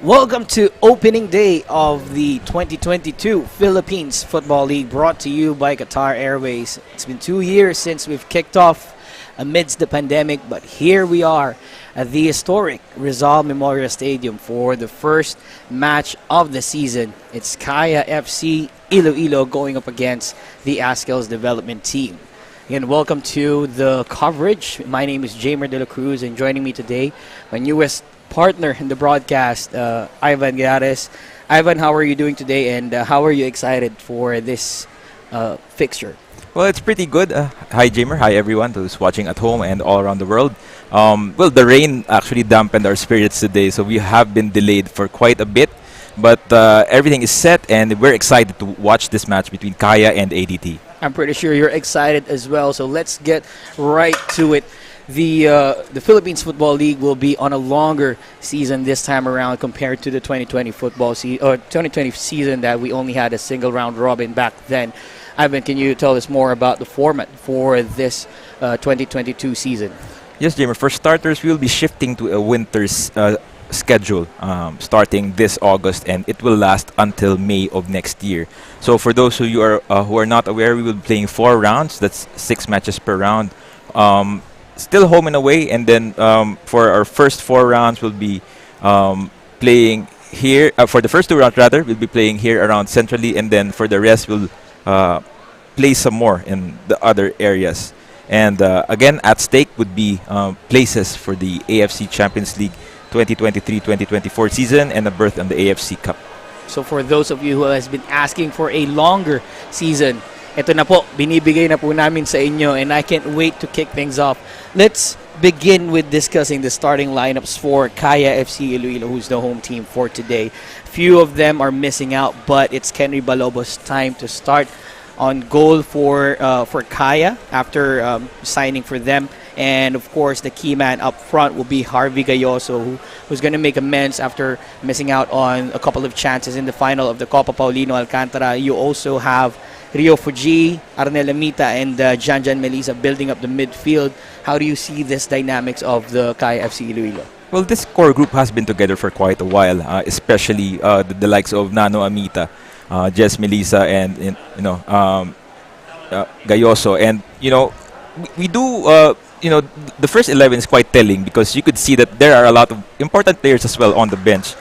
Welcome to opening day of the 2022 Philippines Football League, brought to you by Qatar Airways. It's been 2 years since we've kicked off amidst the pandemic, but here we are at the historic Rizal Memorial Stadium for the first match of the season. It's Kaya FC-Iloilo going up against the Azkals development team. Again, welcome to the coverage. My name is Jamer De La Cruz, and joining me today, my newest partner in the broadcast, Ivan Gares. Ivan, how are you doing today, and how are you excited for this fixture? Well, it's pretty good. Hi, Jamer. Hi, everyone who's watching at home and all around the world. Well, the rain actually dampened our spirits today, so we have been delayed for quite a bit. But everything is set, and we're excited to watch this match between Kaya and ADT. I'm pretty sure you're excited as well, so let's get right to it. The Philippines Football League will be on a longer season this time around compared to the 2020 2020 season that we only had a single round robin back then. Ivan, can you tell us more about the format for this 2022 season? Yes, Jamer. For starters, we'll be shifting to a winter's schedule starting this August, and it will last until May of next year. So for those who are not aware, we will be playing 4 rounds. That's 6 matches per round. Still home and away, and then for our first 4 rounds, we'll be playing here. For the first 2 rounds, rather, we'll be playing here around centrally, and then for the rest, we'll play some more in the other areas. And again, at stake would be places for the AFC Champions League 2023-2024 season and a berth on the AFC Cup. So for those of you who has been asking for a longer season, ito na po, binibigay na po namin sa inyo, and I can't wait to kick things off. Let's begin with discussing the starting lineups for Kaya FC-Iloilo, who's the home team for today. Few of them are missing out, but it's Kenry Balobo's time to start on goal for Kaya after signing for them. And of course, the key man up front will be Harvey Gayoso, who's going to make amends after missing out on a couple of chances in the final of the Copa Paulino Alcantara. You also have Rio Fuji, Arnel Amita, and Janjan Melisa building up the midfield. How do you see this dynamics of the Kaya FC Iloilo? Well, this core group has been together for quite a while, especially the likes of Nano Amita, Jess Melisa, and Gayoso. And we do. The first 11 is quite telling because you could see that there are a lot of important players as well on the bench,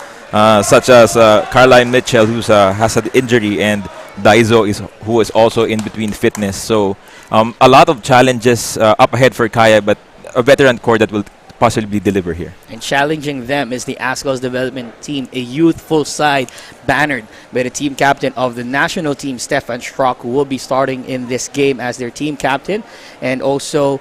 such as Caroline Mitchell, who has an injury, and Daizo who is also in between fitness. So a lot of challenges up ahead for Kaya, but a veteran core that will possibly deliver here. And challenging them is the Azkals development team, a youthful side bannered by the team captain of the national team, Stefan Schrock, who will be starting in this game as their team captain. And also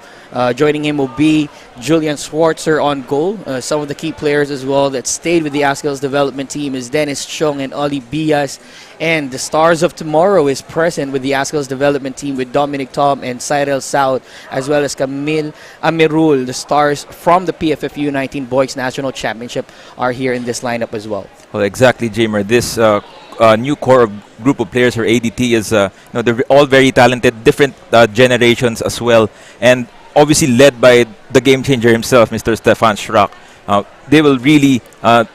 joining him will be Julian Schwarzer on goal. Some of the key players as well that stayed with the Azkals development team is Dennis Chong and Oli Bias. And the stars of tomorrow is present with the Azkals development team with Dominic Tom and Cyril Saud, as well as Camille Amirul. The stars from the PFF U19 Boys National Championship are here in this lineup as well. Well, exactly, Jamer. This new core group of players for ADT is, they're all very talented, different generations as well, and obviously led by the game changer himself, Mr. Stefan Schrock. They will really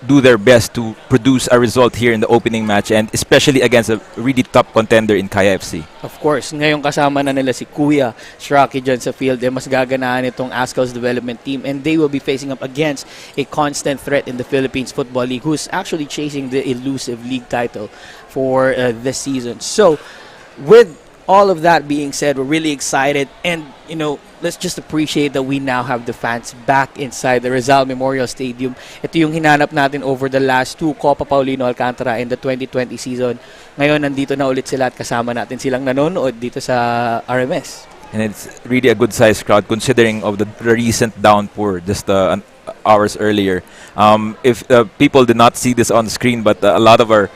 do their best to produce a result here in the opening match, and especially against a really top contender in Kaya FC. Of course, ngayong kasama na nila si Kuya Schrocky dyan sa field, mas gaganaan itong Azkals development team, and they will be facing up against a constant threat in the Philippines Football League, who's actually chasing the elusive league title for this season. So, with all of that being said, we're really excited, and let's just appreciate that we now have the fans back inside the Rizal Memorial Stadium. Ito yung hinanap natin over the last 2 Copa Paulino Alcantara in the 2020 season. Ngayon, nandito na ulit sila at kasama natin silang nanonood dito sa RMS. And it's really a good sized crowd considering of the recent downpour just hours earlier. If people did not see this on the screen, but a lot of our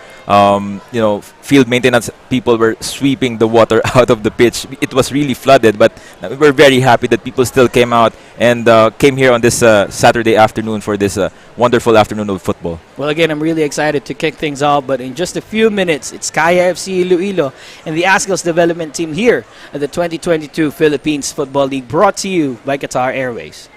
field maintenance people were sweeping the water out of the pitch. It was really flooded, but we're very happy that people still came out and came here on this Saturday afternoon for this wonderful afternoon of football. Well, again, I'm really excited to kick things off, but in just a few minutes, it's Kaya FC Iloilo and the Azkals development team here at the 2022 Philippines Football League, brought to you by Qatar Airways.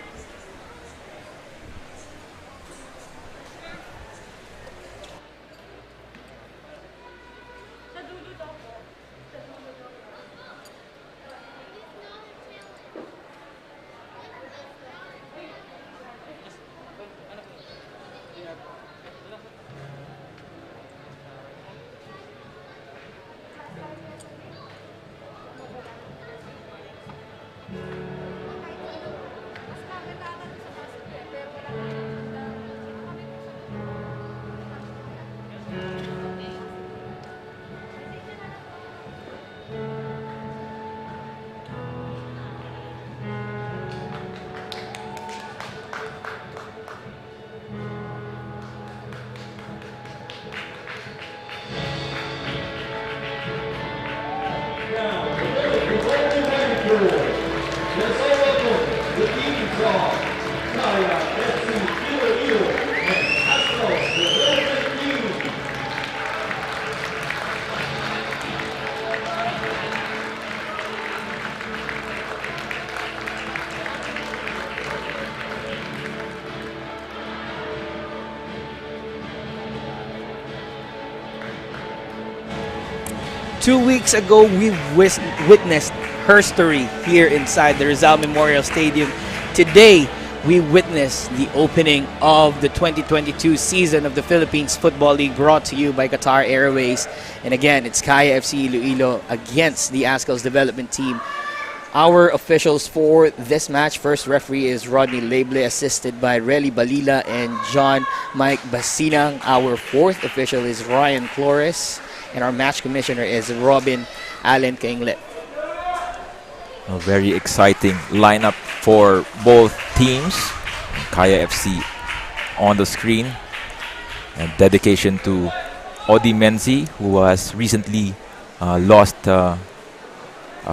2 weeks ago, we witnessed history here inside the Rizal Memorial Stadium. Today, we witnessed the opening of the 2022 season of the Philippines Football League, brought to you by Qatar Airways. And again, it's Kaya FC-Iloilo against the Azkals development team. Our officials for this match, first referee is Rodney Lable, assisted by Relly Balila and John Mike Basinang. Our fourth official is Ryan Flores, and our match commissioner is Robin Allen Kainglet. A very exciting lineup for both teams. Kaya FC on the screen. And dedication to Odi Menzi, who has recently lost a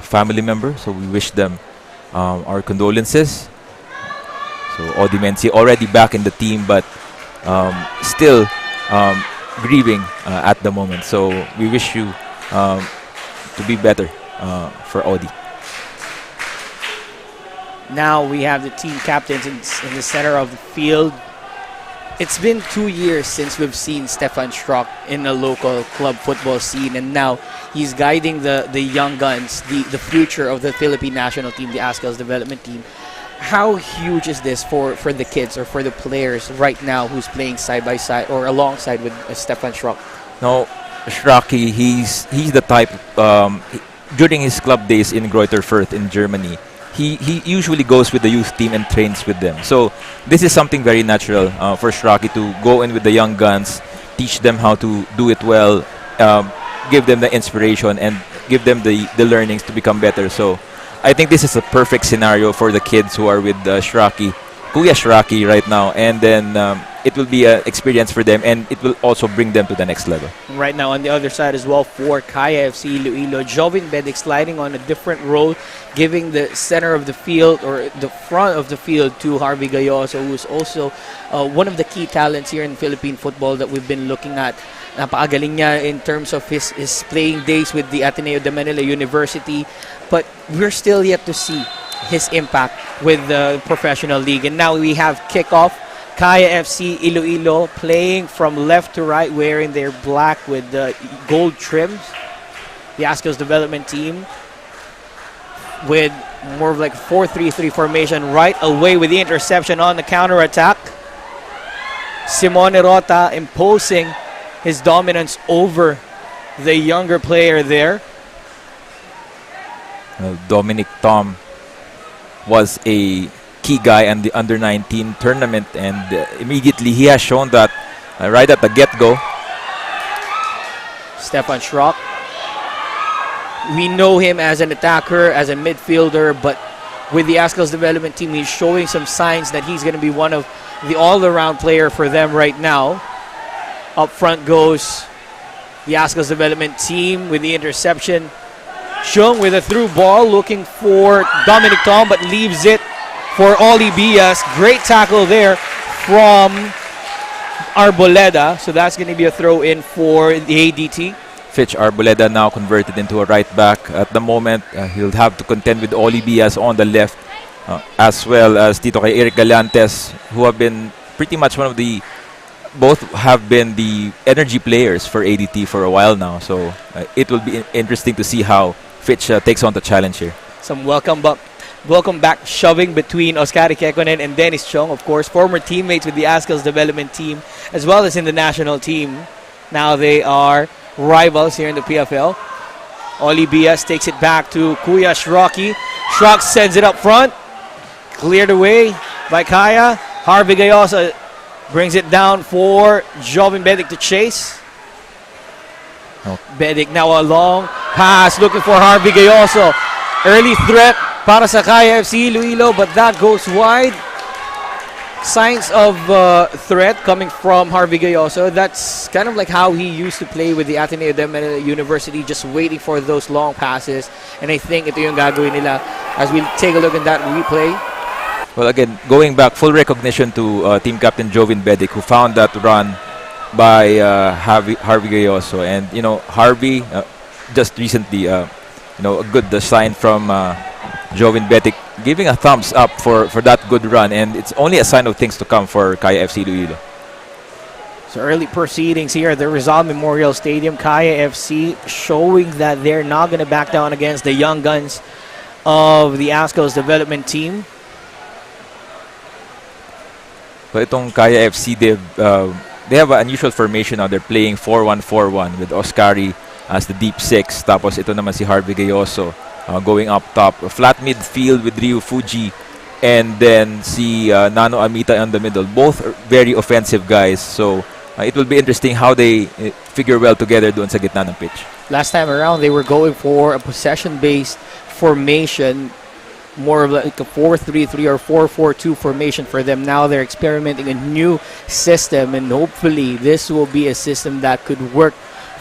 family member. So we wish them our condolences. So Odi Menzi already back in the team, but still grieving at the moment. So we wish you to be better for Odi. Now we have the team captains in the center of the field. It's been 2 years since we've seen Stefan Strock in the local club football scene, and now he's guiding the young guns, the future of the Philippine national team, the Azkals development team. How huge is this for the kids or for the players right now who's playing side by side or alongside with Stefan Strock? No, Shraki, he's the type, during his club days in Greuther Fürth in Germany, he usually goes with the youth team and trains with them. So this is something very natural for Shraki to go in with the young guns, teach them how to do it well, give them the inspiration and give them the learnings to become better. So I think this is a perfect scenario for the kids who are with Shraki, Kuya Shraki right now, and then it will be an experience for them, and it will also bring them to the next level. Right now on the other side as well for Kaya FC-Iloilo, Jovin Bedic sliding on a different role, giving the center of the field or the front of the field to Harvey Gayoso, who is also one of the key talents here in Philippine football that we've been looking at. Napakagaling niya in terms of his playing days with the Ateneo de Manila University, but we're still yet to see his impact with the professional league. And now we have kickoff. Kaya FC Iloilo playing from left to right, wearing their black with the gold trims. The Azkals development team with more of like 4-3-3 formation, right away with the interception on the counter attack. Simone Rota imposing his dominance over the younger player there. Dominic Tom was a key guy in the under-19 tournament, and immediately he has shown that right at the get-go. Stefan Schrock. We know him as an attacker, as a midfielder, but with the Azkals development team, he's showing some signs that he's going to be one of the all-around player for them right now. Up front goes the Azkals development team with the interception. Chung with a through ball looking for Dominic Tom, but leaves it for Oli Bias. Great tackle there from Arboleda. So that's going to be a throw in for the ADT. Fitch Arboleda now converted into a right back. At the moment, he'll have to contend with Oli Bias on the left, as well as Tito kay Eric Galantes, who have been pretty much both have been the energy players for ADT for a while now. So it will be interesting to see how Fitch takes on the challenge here. Some welcome back shoving between Oskari Kekkonen and Dennis Chong, of course, former teammates with the Azkals development team as well as in the national team. Now they are rivals here in the PFL. Oli Bias takes it back to Kuya Shrocky. Shrock sends it up front. Cleared away by Kaya. Harvey Gayosa brings it down for Jovin Bedic to chase. Bedic now a long pass looking for Harvey Gayoso. Early threat para sa Kaya FC Iloilo, but that goes wide. signs of threat coming from Harvey Gayoso. That's kind of like how he used to play with the Ateneo de Manila University, just waiting for those long passes. And I think ito yung gagawin nila as we take a look at that replay. Well, again, going back, full recognition to team captain Jovin Bedic, who found that run by Harvey Gayoso. And, you know, Harvey just recently, a good sign from Jovin Bedic, giving a thumbs up for that good run. And it's only a sign of things to come for Kaya FC-Iloilo. So early proceedings here at the Rizal Memorial Stadium. Kaya FC showing that they're not going to back down against the young guns of the Azkals development team. So itong Kaya FC, they have an unusual formation now. They're playing 4-1-4-1 with Oscari as the deep six. Tapos ito naman si Harvey Gayoso going up top. A flat midfield with Ryu Fuji and then si Nano Amita in the middle. Both are very offensive guys. So it will be interesting how they figure well together doon sa gitna ng pitch. Last time around, they were going for a possession-based formation, more of like a 4-3-3 or 4-4-2 formation for them. Now they're experimenting a new system, and hopefully this will be a system that could work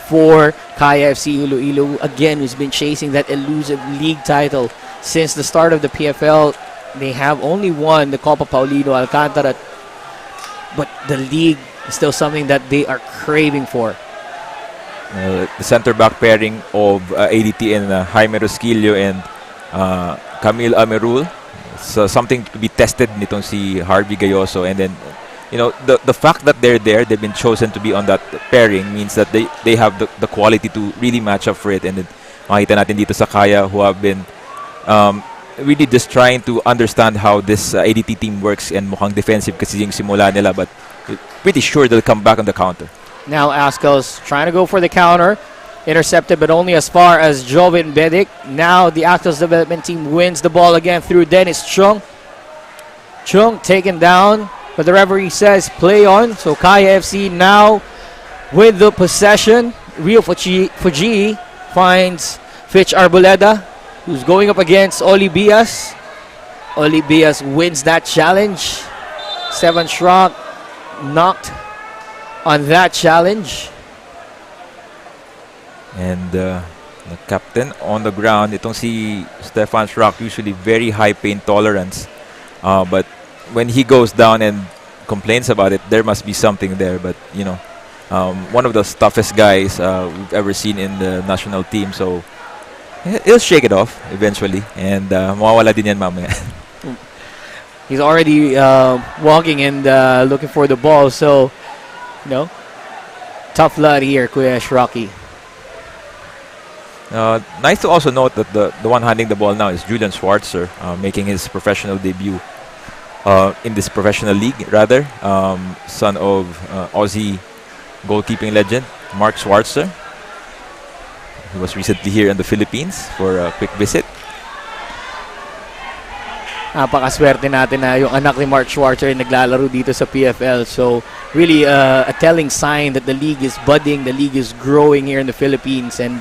for Kaya FC-Iloilo, again, who's been chasing that elusive league title since the start of the PFL. They have only won the Copa Paulino Alcantara, but the league is still something that they are craving for. The center-back pairing of ADT and Jaime Rosquillo and Camille Amerul. So something to be tested nitong si Harvey Gayoso. And then, you know, the fact that they're there, they've been chosen to be on that pairing, means that they have the quality to really match up for it. And then, makita natin dito sa Kaya, who have been really just trying to understand how this ADT team works, and mukhang defensive kasi yung simula nila, but pretty sure they'll come back on the counter. Now Azkals trying to go for the counter. Intercepted, but only as far as Jovin Bedic. Now the Azkals development team wins the ball again through Dennis Chung. Chung taken down, but the referee says play on. So Kaya FC now with the possession. Rio Fuji finds Fitch Arboleda, who's going up against Oli Bias. Oli Bias wins that challenge. Seven Schrock knocked on that challenge. And the captain on the ground, itong si Stefan Schrock, usually very high pain tolerance. But when he goes down and complains about it, there must be something there. But, you know, one of the toughest guys we've ever seen in the national team. So he'll shake it off eventually. And mawawala din yan mamaya. He's already walking and looking for the ball. So, you know, tough luck here, Kuya Schrocky. Nice to also note that the one handling the ball now is Julian Schwarzer, making his professional debut in this professional league, rather. Son of Aussie goalkeeping legend Mark Schwarzer. He was recently here in the Philippines for a quick visit. Napakaswerte natin na yung anak ni Mark Schwarzer ay naglalaro dito sa PFL. So, really a telling sign that the league is budding, the league is growing here in the Philippines, and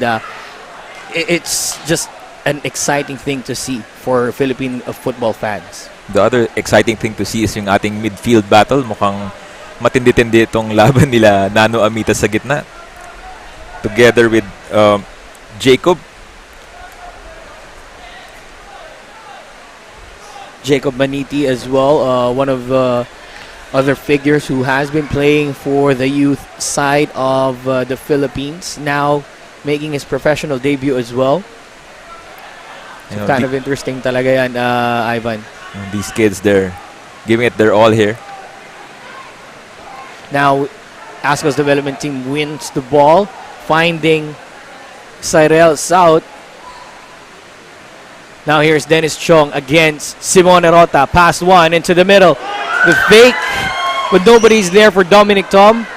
it's just an exciting thing to see for Philippine football fans. The other exciting thing to see is yung ating midfield battle. Mukhang matindi-tindi itong laban nila Nano Amita sa gitna, together with Jacob Maniti as well, one of the other figures who has been playing for the youth side of the Philippines, now making his professional debut as well. So kind of interesting talaga yan, Ivan. These kids, they're giving it their all here. Now, Azkals development team wins the ball, finding Cyril South. Now here's Dennis Chong against Simone Rota. Pass one into the middle. The fake, but nobody's there for Dominic Tom.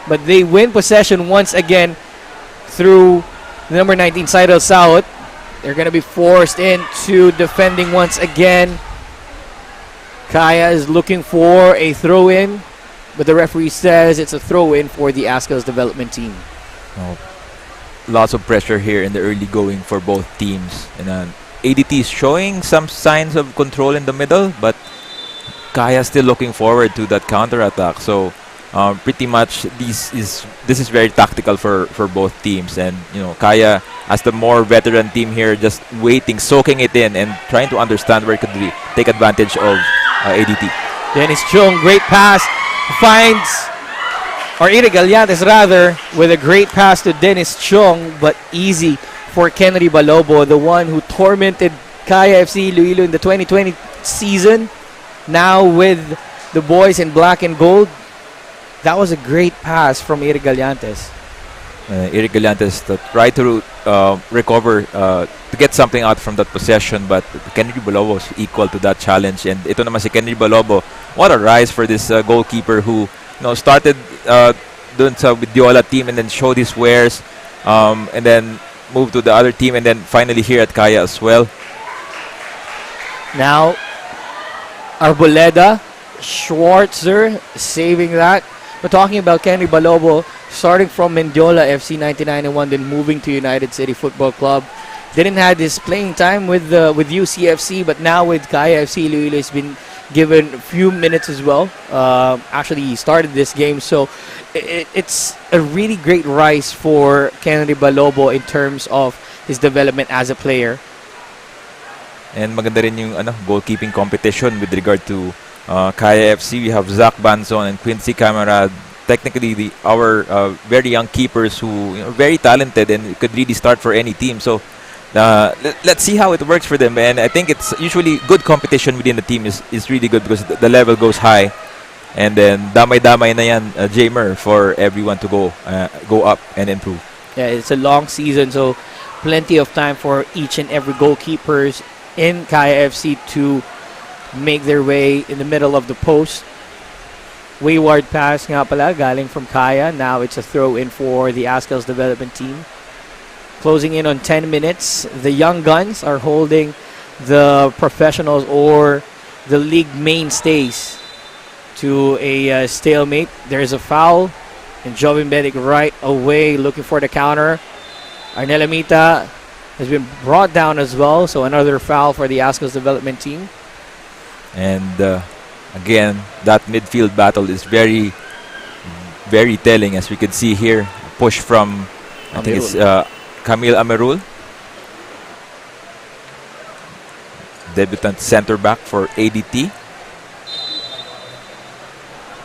But they win possession once again through number 19, Cyril South. They're going to be forced into defending once again. Kaya is looking for a throw-in, but the referee says it's a throw-in for the Azkals development team. Lots of pressure here in the early going for both teams. And ADT is showing some signs of control in the middle, but Kaya still looking forward to that counter attack. So pretty much this is very tactical for both teams, and Kaya as the more veteran team here, just waiting, soaking it in, and trying to understand where could we take advantage of ADT. Dennis Chung, great pass, finds, or Iri Gallantes rather, with a great pass to Dennis Chung, but easy for Kenry Balobo, the one who tormented Kaya FC-Iloilo in the 2020 season. Now with the boys in black and gold, that was a great pass from Iri Gallantes. Iri Gallantes tried to recover, to get something out from that possession, but Kenry Balobo was equal to that challenge. And ito naman si Kenry Balobo, what a rise for this goalkeeper who started dun sa Vidiola team and then showed his wares, and then moved to the other team, and then finally here at Kaya as well. Now, Arboleda, Schwarzer saving that. We're talking about Kenry Balobo, starting from Mendiola FC 1991, then moving to United City Football Club. Didn't have his playing time with UCFC, but now with Kaya FC Iloilo, he's been given a few minutes as well. Actually, he started this game, so it's a really great rise for Kenry Balobo in terms of his development as a player. And maganda rin yung goalkeeping competition with regard to Kaya FC. We have Zach Banzon and Quincy Camarad. Technically, our very young keepers who very talented and could really start for any team. So let's see how it works for them. And I think it's usually good competition within the team is really good because the level goes high. And then damay-damay na yan, Jamer, for everyone to go up and improve. Yeah, it's a long season, so plenty of time for each and every goalkeepers in Kaya FC to make their way in the middle of the post. Wayward pass nga pala, galing from Kaya. Now it's a throw-in for the Azkals development team. Closing in on 10 minutes. The young guns are holding the professionals or the league mainstays to a stalemate. There's a foul, and Jovin Bedic right away looking for the counter. Arnel Amita has been brought down as well, so another foul for the Azkals development team. And again, that midfield battle is very, very telling, as we can see here. Push from, I think it's Camille Amerul, debutant center back for ADT.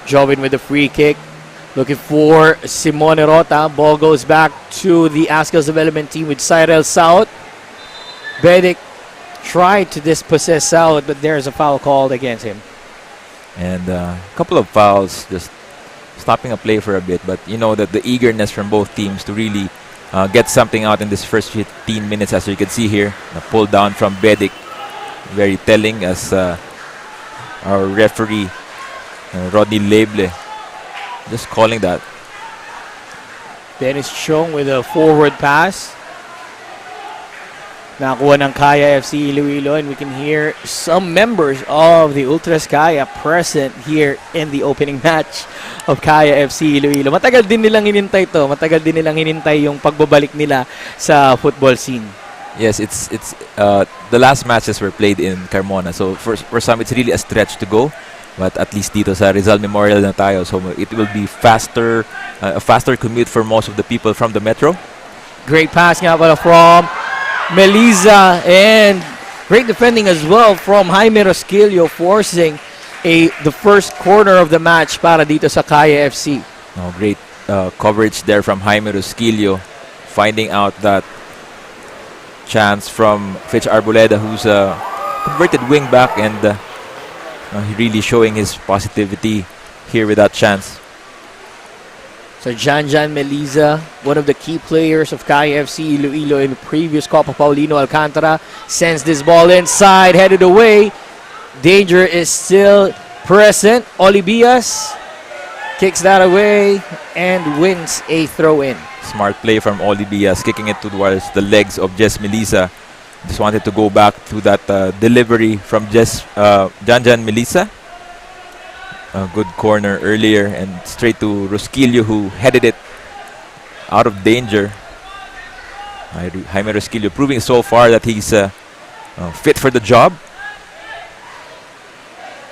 Jovin with the free kick, looking for Simone Rota. Ball goes back to the Azkals development team with Cyril South. Bedic tried to dispossess South, but there's a foul called against him. And a couple of fouls, just stopping a play for a bit. But you know that the eagerness from both teams to really get something out in this first 15 minutes, as you can see here. The pull down from Bedic, very telling, as our referee, Rodney Leble, just calling that. Dennis Chong with a forward pass. Nakuha ng Kaya FC Iloilo, and we can hear some members of the Ultras Kaya present here in the opening match of Kaya FC Iloilo. Matagal din nilang hinintay to. Matagal din nilang hinintay yung pagbabalik nila sa football scene. Yes, it's the last matches were played in Carmona, so for some it's really a stretch to go. But at least dito sa Rizal Memorial na tayo, so it will be faster, a faster commute for most of the people from the metro. Great pass nga pala from Melisa, and great defending as well from Jaime Rosquillo, forcing the first corner of the match para dito sa Kaya FC. Great coverage there from Jaime Rosquillo, finding out that chance from Fitch Arboleda, who's a converted wing back, and he really showing his positivity here with that chance. So Jan Melisa, one of the key players of Kaya FC Iloilo in the previous Copa Paulino Alcantara, sends this ball inside, headed away. Danger is still present. Olibias kicks that away and wins a throw-in. Smart play from Olibias, kicking it towards the legs of Jess Melisa. Just wanted to go back to that delivery from Jan Melisa. A good corner earlier, and straight to Rosquillo, who headed it out of danger. Jaime Rosquillo proving so far that he's fit for the job.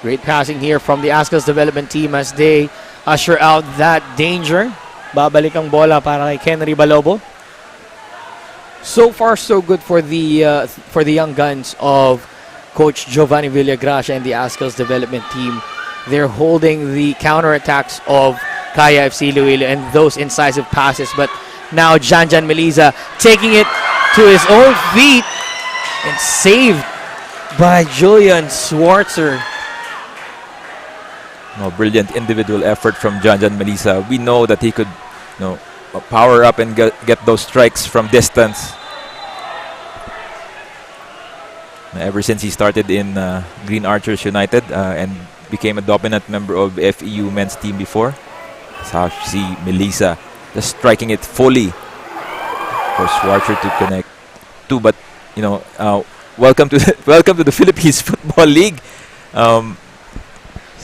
Great passing here from the Azkals development team as they usher out that danger. Babalik ang bola para kay Kenry Balobo. So far, so good for the young guns of Coach Giovanni Villagracia and the Azkals development team. They're holding the counterattacks of Kaya FC-Iloilo and those incisive passes. But now Janjan Meliza taking it to his own feet and saved by Julian Schwarzer. No, brilliant individual effort from Janjan Melisa. We know that he could, power up and get those strikes from distance. Ever since he started in Green Archers United and became a dominant member of FEU men's team before. That's how you see Melisa just striking it fully for Schwarzer to connect to. But welcome to the Philippines Football League.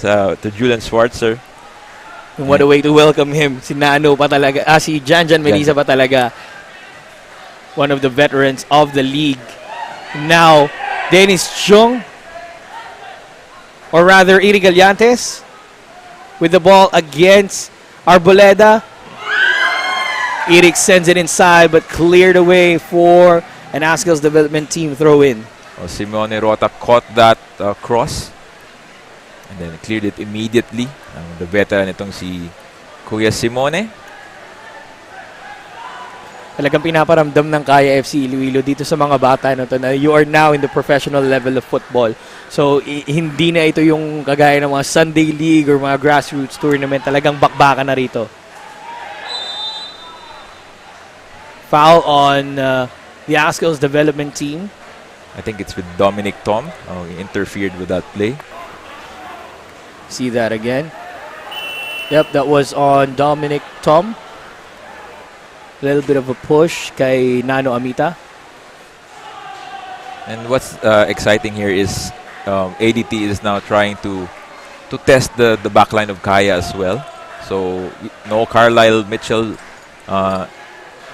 To Julian Schwarzer. What a way to welcome him. Si Janjan Melisa pa talaga. One of the veterans of the league. Now, Dennis Chung, or rather Iri Gallantes, with the ball against Arboleda. Eric sends it inside but cleared away for an Azkals development team throw in. Simone Rota caught that cross and then cleared it immediately. The veteran itong si Kuya Simone. Talagang pinaparamdam ng Kaya FC-Iloilo dito sa mga bata na to na you are now in the professional level of football. So, hindi na ito yung kagaya ng mga Sunday League or mga grassroots tournament. Talagang bakbakan na rito. Foul on the Azkals development team. I think it's with Dominic Tom. He interfered with that play. See that again. Yep, that was on Dominic Tom. A little bit of a push kay Nano Amita. And what's exciting here is ADT is now trying to test the backline of Kaya as well. So no Carlisle Mitchell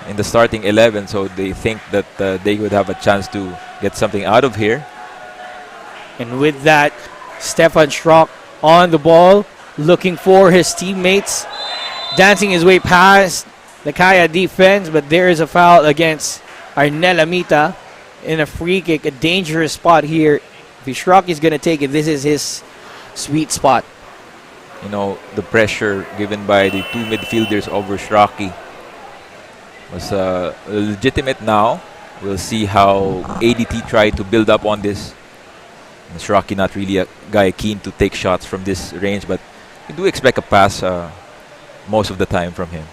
in the starting 11, so they think that they would have a chance to get something out of here. And with that, Stefan Schrock on the ball, looking for his teammates, dancing his way past the Kaya defense, but there is a foul against Arnel Amita in a free kick, a dangerous spot here. If Schrock is going to take it, this is his sweet spot. The pressure given by the two midfielders over Shraki was legitimate now. We'll see how ADT try to build up on this. And Shraki not really a guy keen to take shots from this range, but we do expect a pass most of the time from him.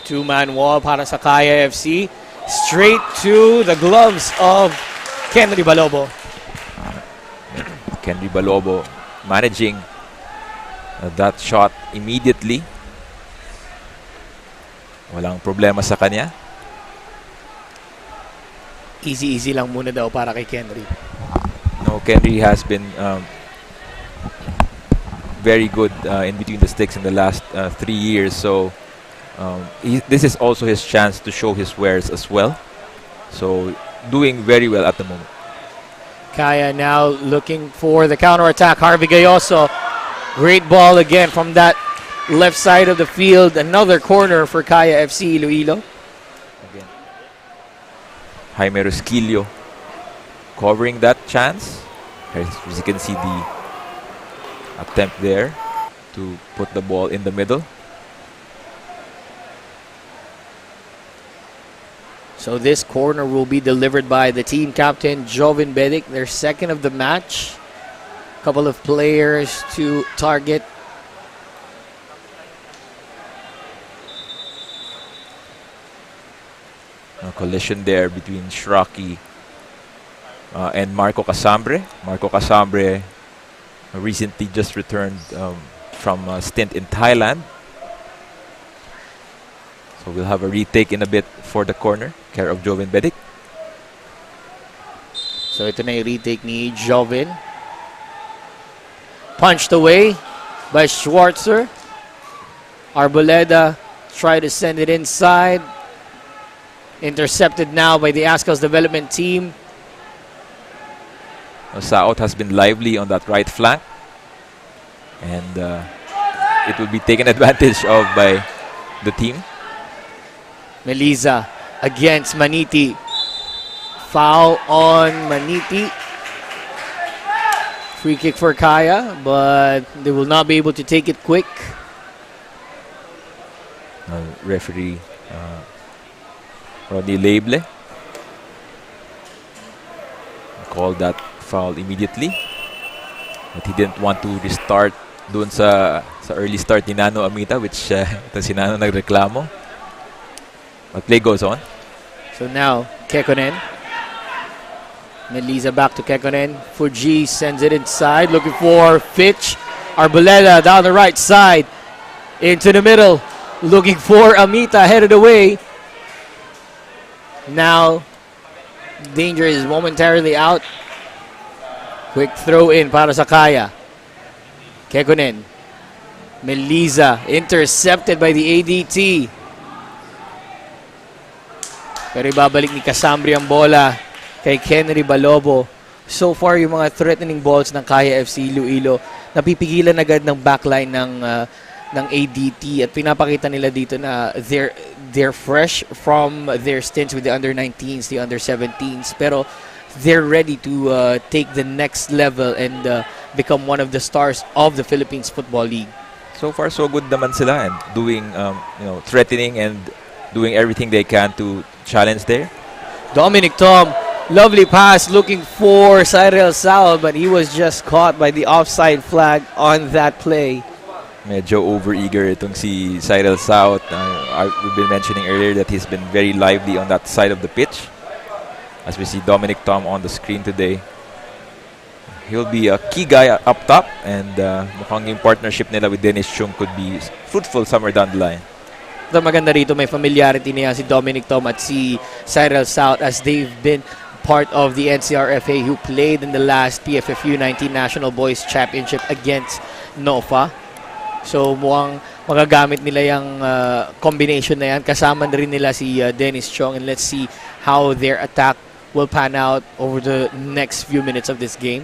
Two-man wall para sa Kaya FC. Straight to the gloves of Kenry Balobo. Kenry Balobo managing that shot immediately. Walang problema sa kanya. Easy lang muna daw para kay Kenry. No, Kenry has been very good in between the sticks in the last 3 years. So this is also his chance to show his wares as well. So doing very well at the moment. Kaya now looking for the counter-attack. Harvey Gayoso. Great ball again from that left side of the field. Another corner for Kaya FC-Iloilo. Again, Jaime Rosquillo covering that chance. As you can see the attempt there to put the ball in the middle. So this corner will be delivered by the team captain, Joven Bedic, their second of the match. Couple of players to target. A collision there between Shraki and Marco Casambre. Marco Casambre recently just returned from a stint in Thailand. So we'll have a retake in a bit for the corner, care of Joven Bedic. So ito na yung retake ni Joven. Punched away by Schwarzer. Arboleda tried to send it inside. Intercepted now by the Azkals development team. Saot has been lively on that right flank, and it will be taken advantage of by the team. Meliza against Maniti. Foul on Maniti. Free kick for Kaya, but they will not be able to take it quick. Referee Rodney Label called that foul immediately, but he didn't want to restart dun sa early start ni Nano Amita, which ito si Nano nagreklamo. But play goes on. So now, Kekkonen. Meliza back to Kekkonen. Fuji sends it inside, looking for Fitch. Arboleda down the right side. Into the middle, looking for Amita, headed away. Now, danger is momentarily out. Quick throw in para sa Kaya. Kekkonen. Meliza intercepted by the ADT. Pero ibabalik ni Casambri ang bola kay Kenry Balobo. So far, yung mga threatening balls ng Kaya FC-Iloilo, napipigilan agad ng backline ng ADT, at pinapakita nila dito na they're fresh from their stints with the under-19s, the under-17s, pero they're ready to take the next level and become one of the stars of the Philippines Football League. So far, so good naman sila, and doing threatening and doing everything they can to challenge there. Dominic Tom, lovely pass looking for Cyril Sal, but he was just caught by the offside flag on that play. Medyo over-eager itong si Cyril South. We've been mentioning earlier that he's been very lively on that side of the pitch. As we see Dominic Tom on the screen today. He'll be a key guy up top, and mukhang yung partnership nila with Dennis Chung could be fruitful somewhere down the line. The maganda rito, may familiarity niya si Dominic Tom at si Cyril South, as they've been part of the NCRFA, who played in the last PFF U19 National Boys Championship against NOFA. So mukhang magagamit nila yung combination na yan. Kasama na rin nila si Dennis Chong, and let's see how their attack will pan out over the next few minutes of this game.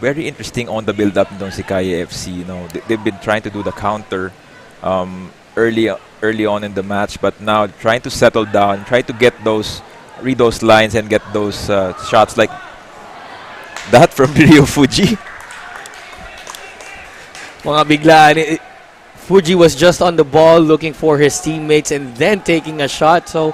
Very interesting on the build-up nitong si Kaya FC. They've been trying to do the counter early on in the match, but now trying to settle down, try to read those lines and get those shots like that from Rio Fuji. Mga biglaan. Fuji was just on the ball looking for his teammates and then taking a shot. So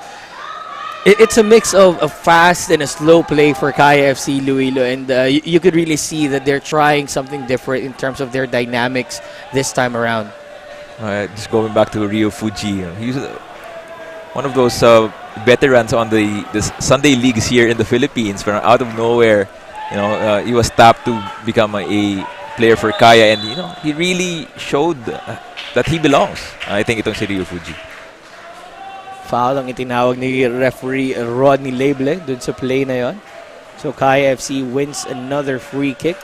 it's a mix of a fast and a slow play for Kaya FC-Iloilo, and you could really see that they're trying something different in terms of their dynamics this time around. Just going back to Rio Fuji, he's one of those veterans on the Sunday leagues here in the Philippines. From out of nowhere, he was tapped to become a player for Kaya, and he really showed that he belongs. I think itong si Rio Fuji. Foul ang itinawag ni referee Rodney Label dun sa play na yon. So Kaya FC wins another free kick.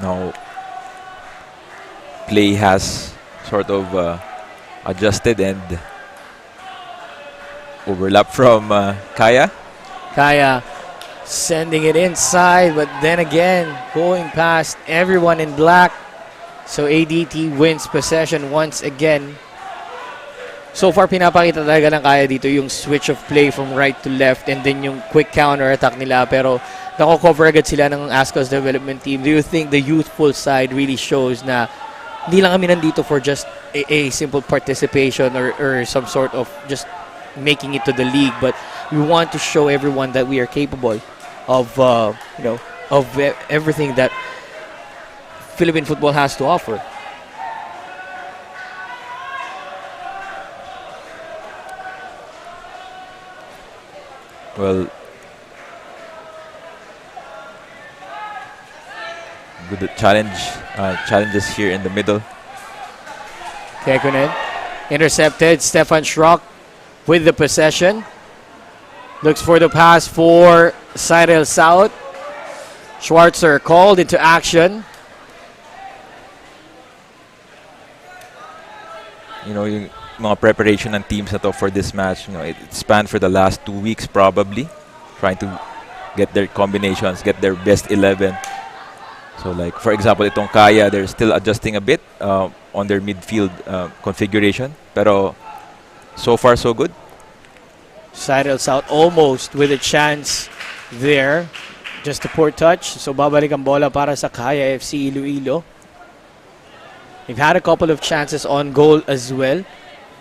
Now, play has sort of adjusted and overlap from Kaya. Kaya sending it inside, but then again, going past everyone in black. So ADT wins possession once again. So far, pinapakita talaga ng Kaya dito yung switch of play from right to left, and then yung quick counter-attack nila. Pero nako-cover agad sila ng Azkals development team. Do you think the youthful side really shows na hindi lang kami nandito for just a simple participation or some sort of just making it to the league, but we want to show everyone that we are capable of everything that Philippine football has to offer. Well, good challenges here in the middle. Kekkonen intercepted. Stefan Schrock with the possession. Looks for the pass for Cyril South. Schwarzer called into action. mga preparation ng teams na to for this match. It spanned for the last 2 weeks probably, trying to get their combinations, get their best 11. So like for example, itong Kaya, they're still adjusting a bit on their midfield configuration. Pero so far so good. Sidles out almost with a chance there. Just a poor touch. So babalik ang bola para sa Kaya FC Iloilo. They've had a couple of chances on goal as well,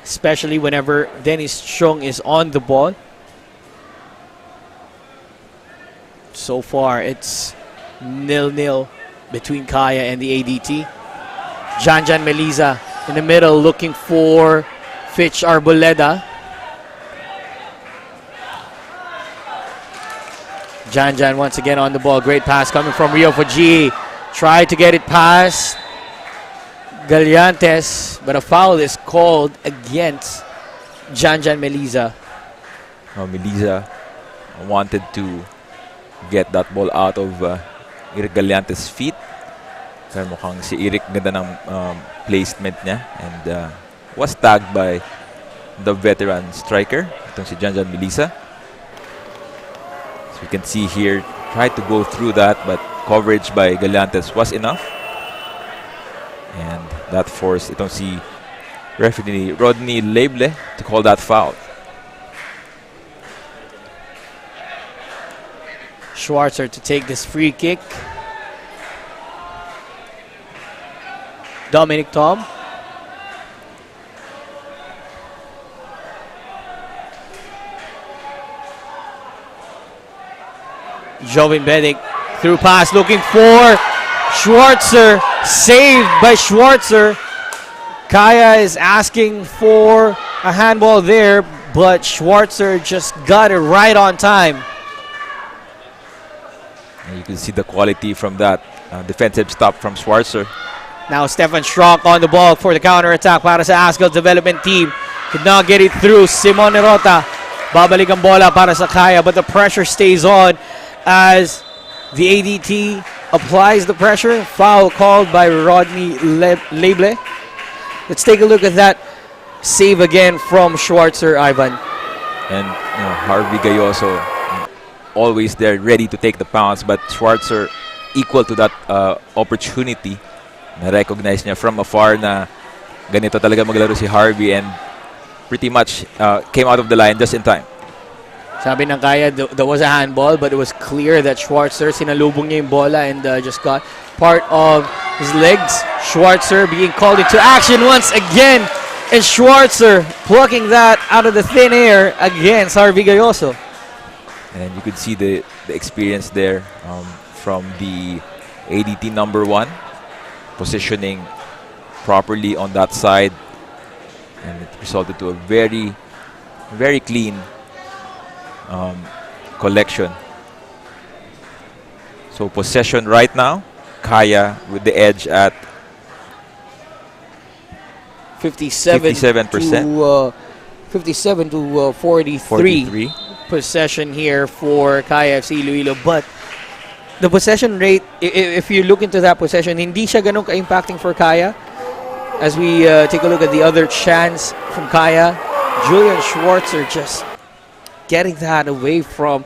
especially whenever Dennis Chong is on the ball. So far, it's 0-0 between Kaya and the ADT. Janjan Meliza in the middle looking for Fitch Arboleda. Janjan once again on the ball. Great pass coming from Rio Fuji. Tried to get it past Gallantes, but a foul is called against Janjan Meliza. Meliza wanted to get that ball out of Eric Gallantes' feet. Pero mukhang si Eric ganda ng placement niya and was tagged by the veteran striker, itong si Janjan Meliza. So you can see here, tried to go through that, but coverage by Gallantes was enough. And that forced itong si referee Rodney Leble to call that foul. Schwarzer to take this free kick. Dominic Tom. Jovin Bedic through pass looking for Schwarzer. Saved by Schwarzer. Kaya is asking for a handball there, but Schwarzer just got it right on time. And you can see the quality from that defensive stop from Schwarzer. Now Stefan Schrock on the ball for the counter-attack para sa Azkals development team. Could not get it through. Simon Rota. Babalik ang bola para sa Kaya, but the pressure stays on as the ADT applies the pressure. Foul called by Rodney Leble. Let's take a look at that save again from Schwarzer, Ivan. And Harvey Gayoso always there, ready to take the pounce, but Schwarzer equal to that opportunity. Na-recognize niya from afar na ganito talaga maglaro si Harvey and pretty much came out of the line just in time. Sabi ng Kaya, there was a handball, but it was clear that Schwarzer, sinalubong niya yung bola and just got part of his legs. Schwarzer being called into action once again, and Schwarzer plucking that out of the thin air against Harvey Gayoso. And you could see the experience there from the ADT number 1, positioning properly on that side, and it resulted to a very, very clean collection. So possession right now, Kaya with the edge at 57% to 43. Possession here for Kaya FC Iloilo, but the possession rate, if you look into that possession, hindi siya ganun ka-impacting for Kaya. As we take a look at the other chance from Kaya, Julian Schwarzer just getting that away from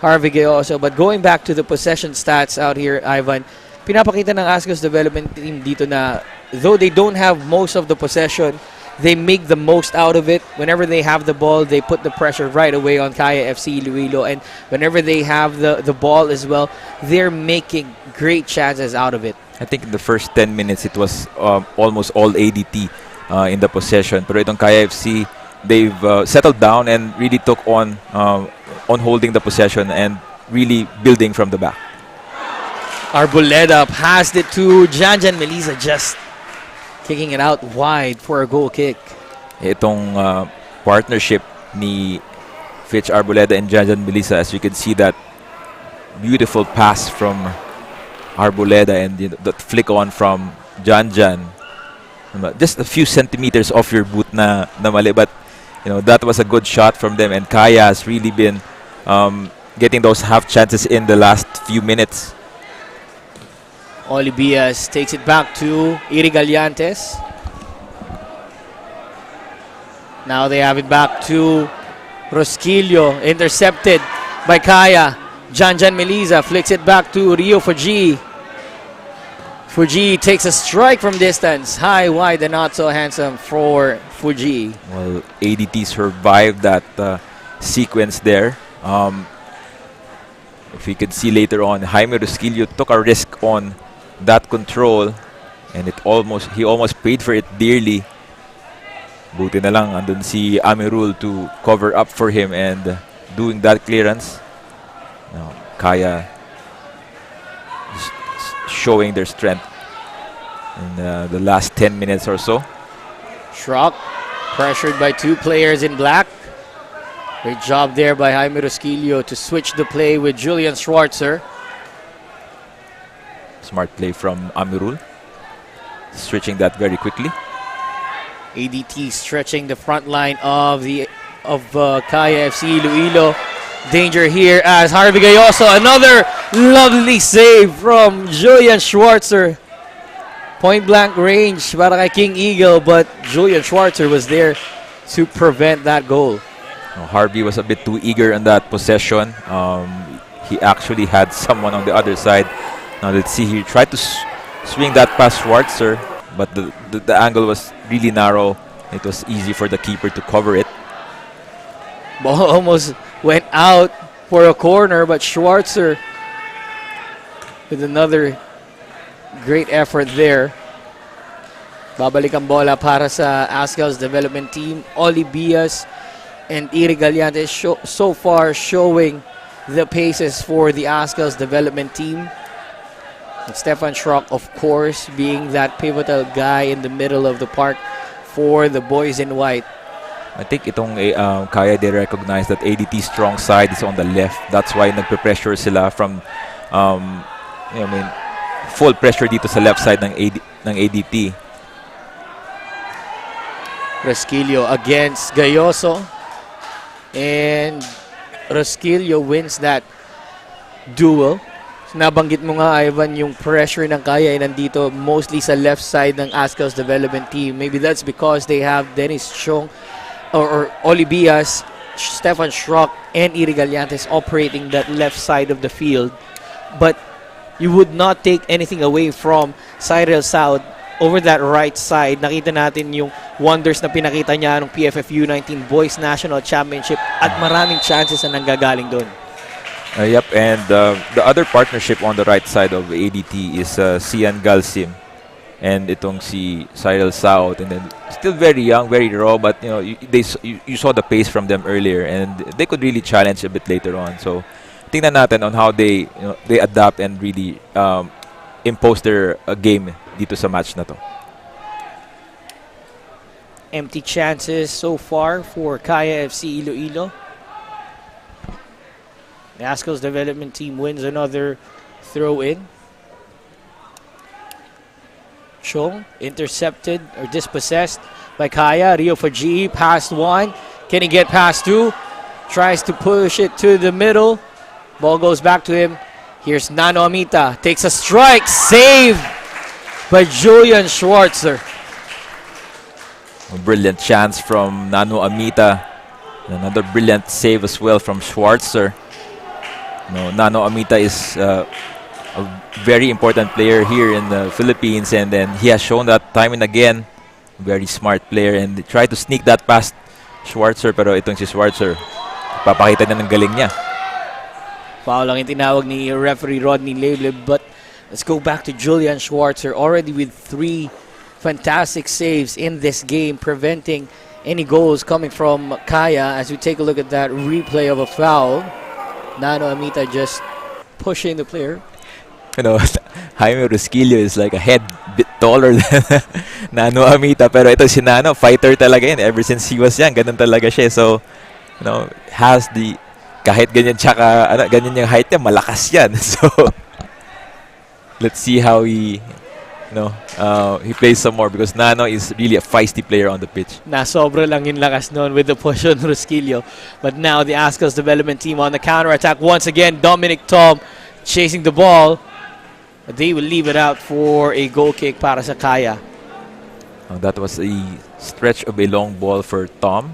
Harvey Gayoso. But going back to the possession stats out here, Ivan, pinapakita ng Azkals development team dito na though they don't have most of the possession, they make the most out of it. Whenever they have the ball, they put the pressure right away on Kaya FC Iloilo. And whenever they have the ball as well, they're making great chances out of it. I think in the first 10 minutes, it was almost all ADT in the possession. Pero itong Kaya FC, they've settled down and really took on holding the possession and really building from the back. Arboleda passed it to Janjan Meliza, just kicking it out wide for a goal kick. Itong partnership ni Fitch Arboleda and Janjan Meliza, as you can see that beautiful pass from Arboleda and that flick on from Janjan. Just a few centimeters off your boot na mali, but that was a good shot from them, and Kaya has really been getting those half chances in the last few minutes. Olivias takes it back to Iri Gallantes. Now they have it back to Rosquillo, intercepted by Kaya. Jan Meliza flicks it back to Rio Fuji. Fuji takes a strike from distance. High, wide, and not so handsome for Fuji. Well, ADT survived that sequence there. If we could see later on, Jaime Rosquillo took a risk on that control, and he almost paid for it dearly. Buti na lang andun si Amirul to cover up for him and doing that clearance. Now, Kaya showing their strength in the last 10 minutes or so. Schrock pressured by two players in black. Great job there by Jaime Rosquillo to switch the play with Julian Schwarzer. Smart play from Amirul, switching that very quickly. ADT stretching the front line of Kaya FC-Iliolo. Danger here as Harvey Gayoso. Another lovely save from Julian Schwarzer. Point blank range para kay King Eagle, but Julian Schwarzer was there to prevent that goal. Harvey was a bit too eager on that possession. He actually had someone on the other side. Now let's see, he tried to swing that past Schwarzer, but the angle was really narrow. It was easy for the keeper to cover it. Ball almost went out for a corner, but Schwarzer with another great effort there. Babalik ang bola para sa Azkals development team. Oli Bias and Iri Gallantes so far showing the paces for the Azkals development team. And Stefan Schrock, of course, being that pivotal guy in the middle of the park for the boys in white. I think itong Kaya, they recognize that ADT's strong side is on the left. That's why nagpe-pressure sila from full pressure dito sa left side ng ADT. Rosquillo against Gayoso. And Rosquillo wins that duel. Nabanggit mo nga, Ivan, yung pressure ng Kaya ay nandito mostly sa left side ng Azkals development team. Maybe that's because they have Dennis Chong or Oli Bias, Stefan Schrock, and Iri Gallantes operating that left side of the field. But you would not take anything away from Cyril Saud over that right side. Nakita natin yung wonders na pinakita niya ng PFF U19 Boys National Championship at maraming chances na nanggagaling doon. Yep, and the other partnership on the right side of ADT is Sian Galsim and itong si Cyril Saud, and then still very young, very raw, but you saw the pace from them earlier, and they could really challenge a bit later on. So tingnan natin on how they adapt and really impose their game dito sa match na to. Empty chances so far for Kaya FC-Iloilo. The Azkals development team wins another throw-in. Chong intercepted or dispossessed by Kaya. Rio Fuji past one. Can he get past two? Tries to push it to the middle. Ball goes back to him. Here's Nano Amita. Takes a strike. Save by Julian Schwarzer. A brilliant chance from Nano Amita. Another brilliant save as well from Schwarzer. Nano Amita is a very important player here in the Philippines, and then he has shown that time and again. Very smart player, and they tried to sneak that past Schwarzer, pero itong si Schwarzer, papakita na ng galing niya. Foul lang yung tinawag ni referee Rodney Lebleb, but let's go back to Julian Schwarzer, already with 3 fantastic saves in this game, preventing any goals coming from Kaya. As we take a look at that replay of a foul, Nano Amita just pushing the player. Jaime Rosquillo is like a head bit taller than Nano Amita, pero ito si Nano, fighter talaga yun. Ever since he was young, ganun talaga siya. So, has the, kahit ganyan ganyan yung height niya, malakas yan. So, let's see how he plays some more, because Nano is really a feisty player on the pitch. Sobra lang yung lakas noon with the push on Rosquillo. But now the Azkals development team on the counter-attack once again. Dominic Tom chasing the ball. But they will leave it out for a goal kick para sa Kaya. That was a stretch of a long ball for Tom.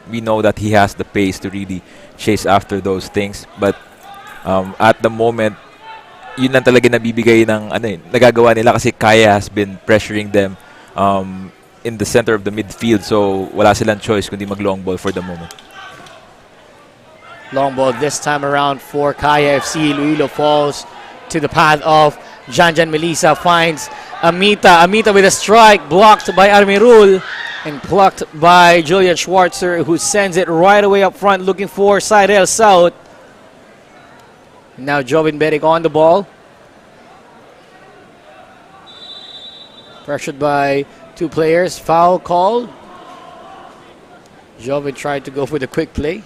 We know that he has the pace to really chase after those things. But at the moment, yun lang talaga nabibigay ng nagagawa nila kasi Kaya has been pressuring them in the center of the midfield. So wala silang choice kundi mag-long ball for the moment. Long ball this time around for Kaya FC. Iloilo falls to the path of Janjan Melisa, finds Amita. Amita with a strike, blocked by Armirul and plucked by Julian Schwarzer, who sends it right away up front looking for Cyril South. Now Jovin Beric on the ball. Pressured by two players. Foul called. Jovin tried to go for the quick play.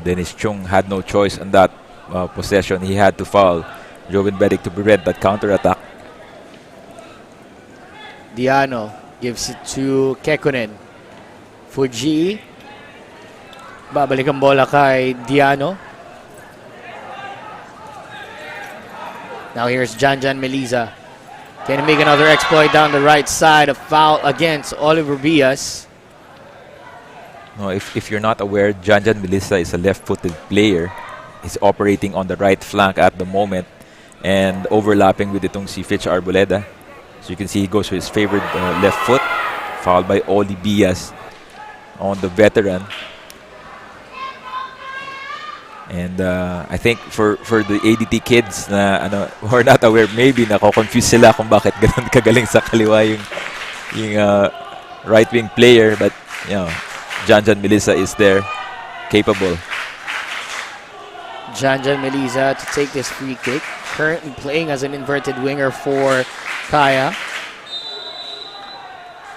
Dennis Chung had no choice on that possession. He had to foul Jovin Beric to prevent that counter-attack. Diano gives it to Kekkonen. Fuji. Babalik ang bola kay Diano. Now here's Janjan Melisa. Can he make another exploit down the right side? A foul against Oliver Bias. No, if you're not aware, Janjan Melisa is a left-footed player. He's operating on the right flank at the moment and overlapping with itong si Fitch Arboleda. So you can see he goes with his favorite left foot, fouled by Oli Bias on the veteran. And I think for the ADT kids na who are not aware, maybe nako-confuse sila kung bakit ganun kagaling sa kaliwa yung right-wing player. But you know, Janjan Melisa is there, capable. Janjan Melisa to take this free kick. Currently playing as an inverted winger for Kaya.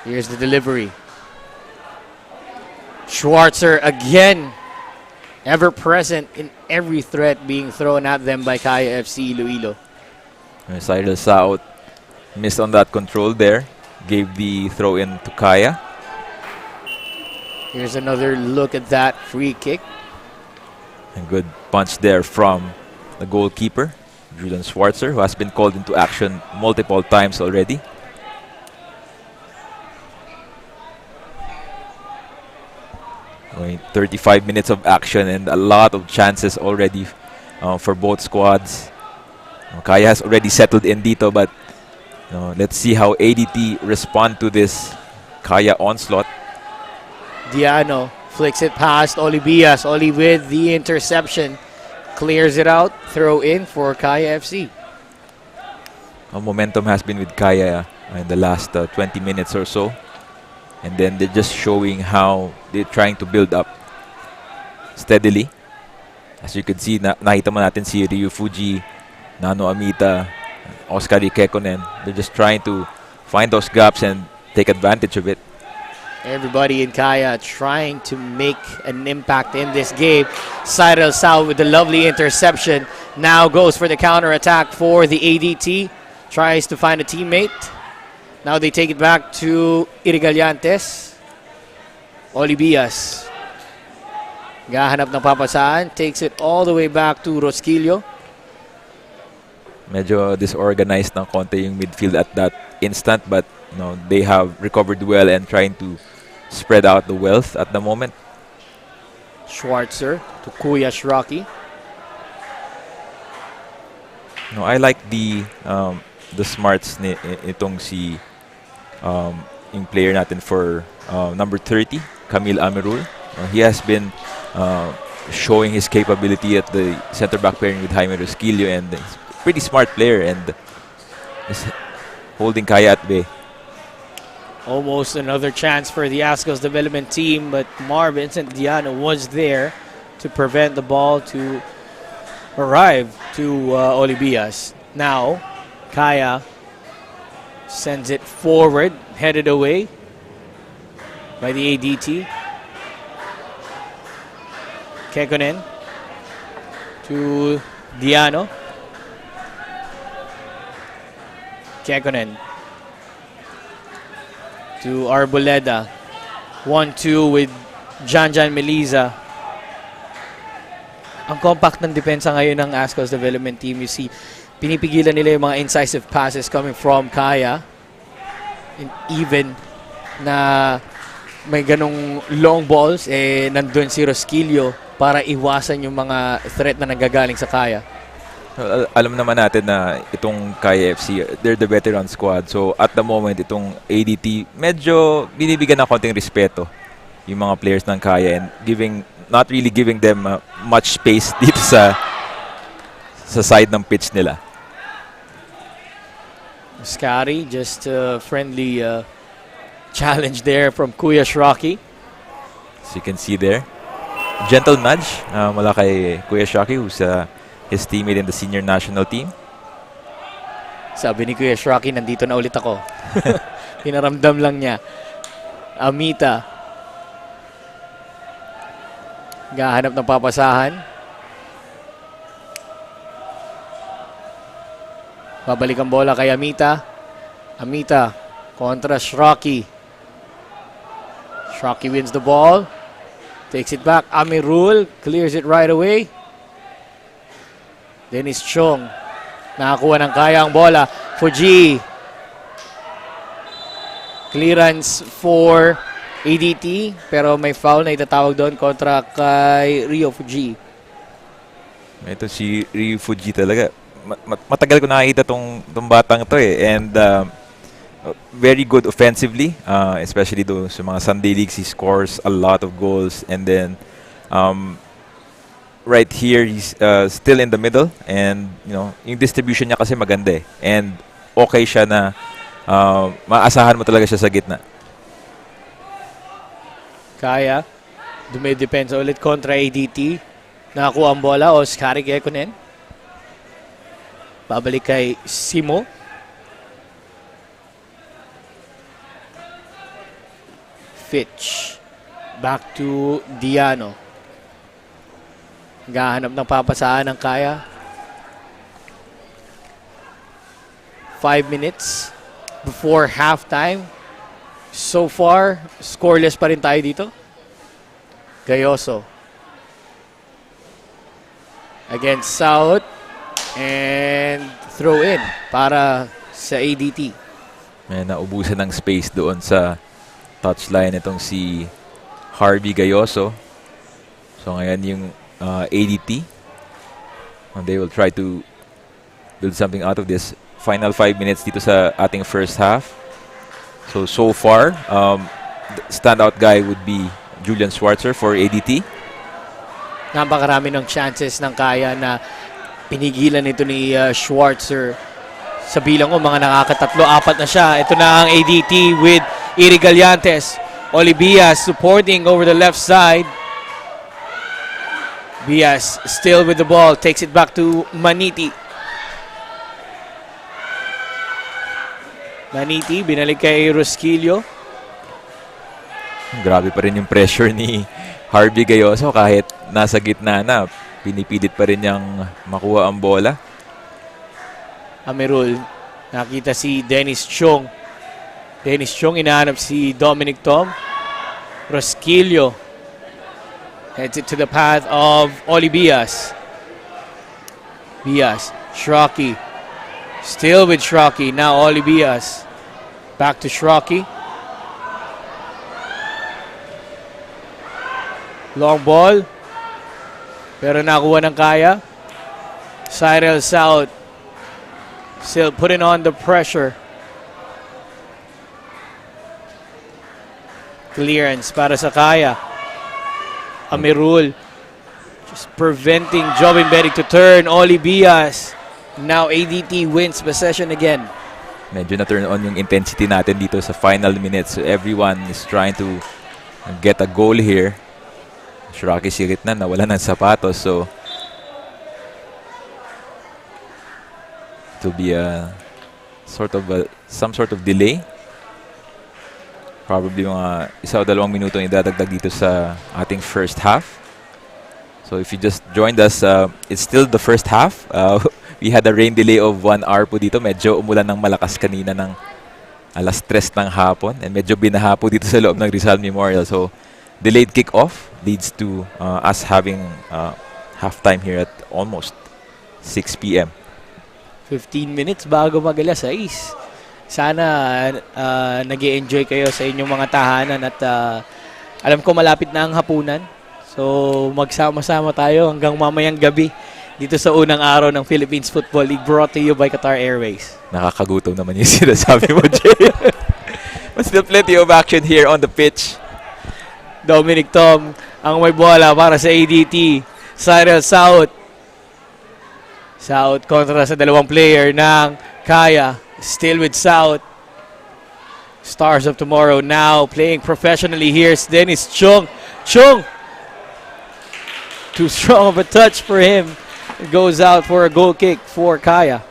Here's the delivery. Schwarzer again, ever present in every threat being thrown at them by Kaya FC Iloilo. Cyril South missed on that control there. Gave the throw in to Kaya. Here's another look at that free kick. A good punch there from the goalkeeper, Julian Schwarzer, who has been called into action multiple times already. Only 35 minutes of action and a lot of chances already for both squads. Kaya has already settled in dito, but let's see how ADT respond to this Kaya onslaught. Diano flicks it past Oli Bias. Oli with the interception. Clears it out. Throw in for Kaya FC. Momentum has been with Kaya in the last 20 minutes or so. And then they're just showing how they're trying to build up steadily. As you can see, nakita mo natin si Ryu Fuji, Nano Amita, Oscar Kekkonen. They're just trying to find those gaps and take advantage of it. Everybody in Kaya trying to make an impact in this game. Cyril South with the lovely interception. Now goes for the counter-attack for the ADT. Tries to find a teammate. Now they take it back to Irigallantes. Oli Bias. Gahanap ng papasaan. Takes it all the way back to Rosquillo. Medyo disorganized ng konti yung midfield at that instant, but they have recovered well and trying to spread out the wealth at the moment. Schwarzer to Kuya Shraki. I like the smarts itong si yung player natin for number 30, Camille Amirul. He has been showing his capability at the center back pairing with Jaime Rosquillo, and he's a pretty smart player and is holding Kaya at bay. Almost another chance for the Azkals development team, but Vincent Diano was there to prevent the ball to arrive to Oli Bias. Now, Kaya sends it forward, headed away by the ADT. Kekkonen to Diano. Kekkonen to Arboleda. 1-2 with Janjan Melisa. Ang compact ng depensa ngayon ng Azkals development team. You see, pinipigilan nila yung mga incisive passes coming from Kaya. And even na may ganong long balls, nandun si Rosquillo para iwasan yung mga threat na nanggagaling sa Kaya. Alam naman natin na itong Kaya FC, they're the veteran squad. So at the moment, itong ADT, medyo binibigyan ng konting respeto yung mga players ng Kaya and not really giving them much space dito sa side ng pitch nila. Scotty, just a friendly challenge there from Kuya Shraki. As you can see there, gentle nudge mula kay Kuya Shraki, who's his teammate in the senior national team. Sabi ni Kuya Shraki, nandito na ulit ako. Pinaramdam lang niya. Amita. Gahanap ng papasahan. Babalik ang bola kay Amita. Amita kontra Shraki. Shraki wins the ball. Takes it back. Amirul clears it right away. Dennis Chong. Nakakuha ng Kaya ang bola. Fuji. Clearance for ADT. Pero may foul na itatawag doon kontra kay Rio Fuji. Ito si Rio Fuji talaga. Matagal ko nakikita tong batang to and very good offensively, especially do sa mga Sunday leagues. He scores a lot of goals, and then right here he's still in the middle, and yung distribution niya kasi maganda and okay siya na maasahan mo talaga siya sa gitna. Kaya dumidepensa ulit kontra ADT. Nakakuha ang bola Oscar Gekkonen. Babalik kay Simo. Fitch. Back to Diano. Gahanap ng papasaan ng Kaya. 5 minutes before halftime. So far, scoreless pa rin tayo dito. Gayoso. Against South. And throw in para sa ADT. May naubusan ng space doon sa touchline itong si Harvey Gayoso. So ngayon yung ADT, they will try to build something out of this. Final 5 minutes dito sa ating first half. So far, the standout guy would be Julian Schwarzer for ADT. Napakarami ng chances ng Kaya na pinigilan ito ni Schwarzer. Sa bilang ko, mga nakakatatlo, 4 na siya. Ito na ang ADT with Iri Gallantes. Olivias supporting over the left side. Bias still with the ball. Takes it back to Maniti. Maniti, binalik kay Rosquillo. Grabe pa rin yung pressure ni Harvey Gayoso kahit nasa gitna na. Pinipilit pa rin niyang makuha ang bola. Amirul, nakita si Dennis Chong. Dennis Chong, inahanap si Dominic Tom. Rosquillo heads it to the path of Oli Bias. Bias, Shraki. Still with Shraki. Now Oli Bias. Back to Shraki. Long ball. Pero nakuha ng Kaya. Cyril South still putting on the pressure. Clearance para sa Kaya. Amirul just preventing Jobin Beric to turn. Oli Bias. Now ADT wins possession again. Medyo na-turn on yung intensity natin dito sa final minutes. So everyone is trying to get a goal here. Shraki sirit na, nawala ng sapatos. So it will be some sort of delay. Probably mga 1 o 2 minuto yung idadagdag dito sa ating first half. So if you just joined us, it's still the first half. We had a rain delay of 1 hour po dito. Medyo umulan ng malakas kanina ng 3:00 ng hapon. And medyo binaha po dito sa loob ng Rizal Memorial. So delayed kick-off leads to us having halftime here at almost 6 p.m. 15 minutes bago mag-alas 6. Sana nag-enjoy kayo sa inyong mga tahanan at alam ko malapit na ang hapunan. So magsama-sama tayo hanggang mamayang gabi dito sa unang araw ng Philippines Football League, brought to you by Qatar Airways. Nakakagutom naman yung sinasabi mo, Jay. But still plenty of action here on the pitch. Dominic Tom ang may bola para sa ADT. Cyril South. South kontra sa dalawang player ng Kaya. Still with South. Stars of Tomorrow now playing professionally. Here's Dennis Chung. Chung! Too strong of a touch for him. It goes out for a goal kick for Kaya.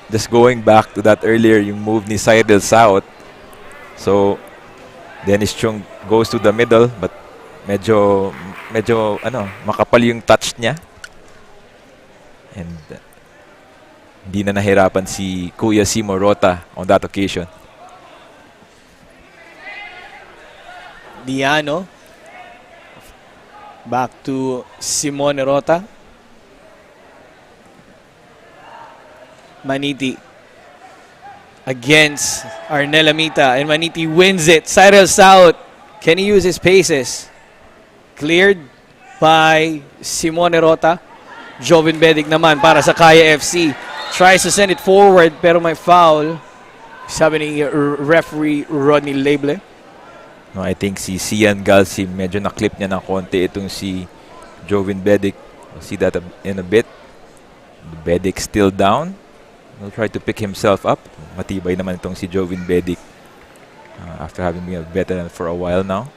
Just going back to that earlier, yung move ni Cyril South. So, Dennis Chung goes to the middle, but medyo makapal yung touch niya. And hindi na nahirapan si Kuya Simo Rota on that occasion. Diano. Back to Simone Rota. Maniti against Arnel Amita, and Maniti wins it. Cyril South, can he use his paces? Cleared by Simone Rota. Jovin Bedic naman para sa Kaya FC. Tries to send it forward pero may foul. Sabi ni referee Rodney Leble. No, I think si Sian Galsim medyo na-clip niya ng konti itong si Jovin Bedic. We'll see that in a bit. Bedic still down. He'll try to pick himself up. Matibay naman itong si Jovin Bedic after having been a veteran for a while now.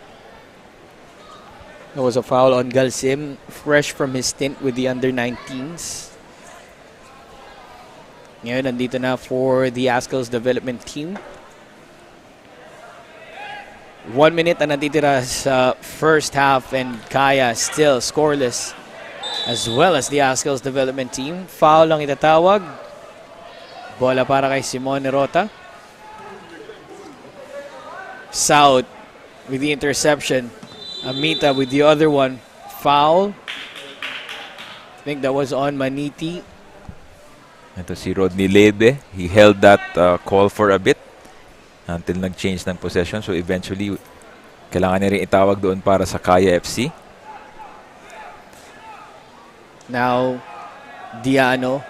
There was a foul on Galsim, fresh from his stint with the under-19s. Ngayon, nandito na for the Azkals development team. 1 minute na natitira sa first half and Kaya still scoreless as well as the Azkals development team. Foul lang itatawag. Bola para kay Simone Rota. South with the interception. Amita with the other one. Foul. I think that was on Maniti. Ito si Rodney Lebe. He held that call for a bit until nag-change ng possession. So eventually, kailangan niya rin itawag doon para sa Kaya FC. Now, Diano.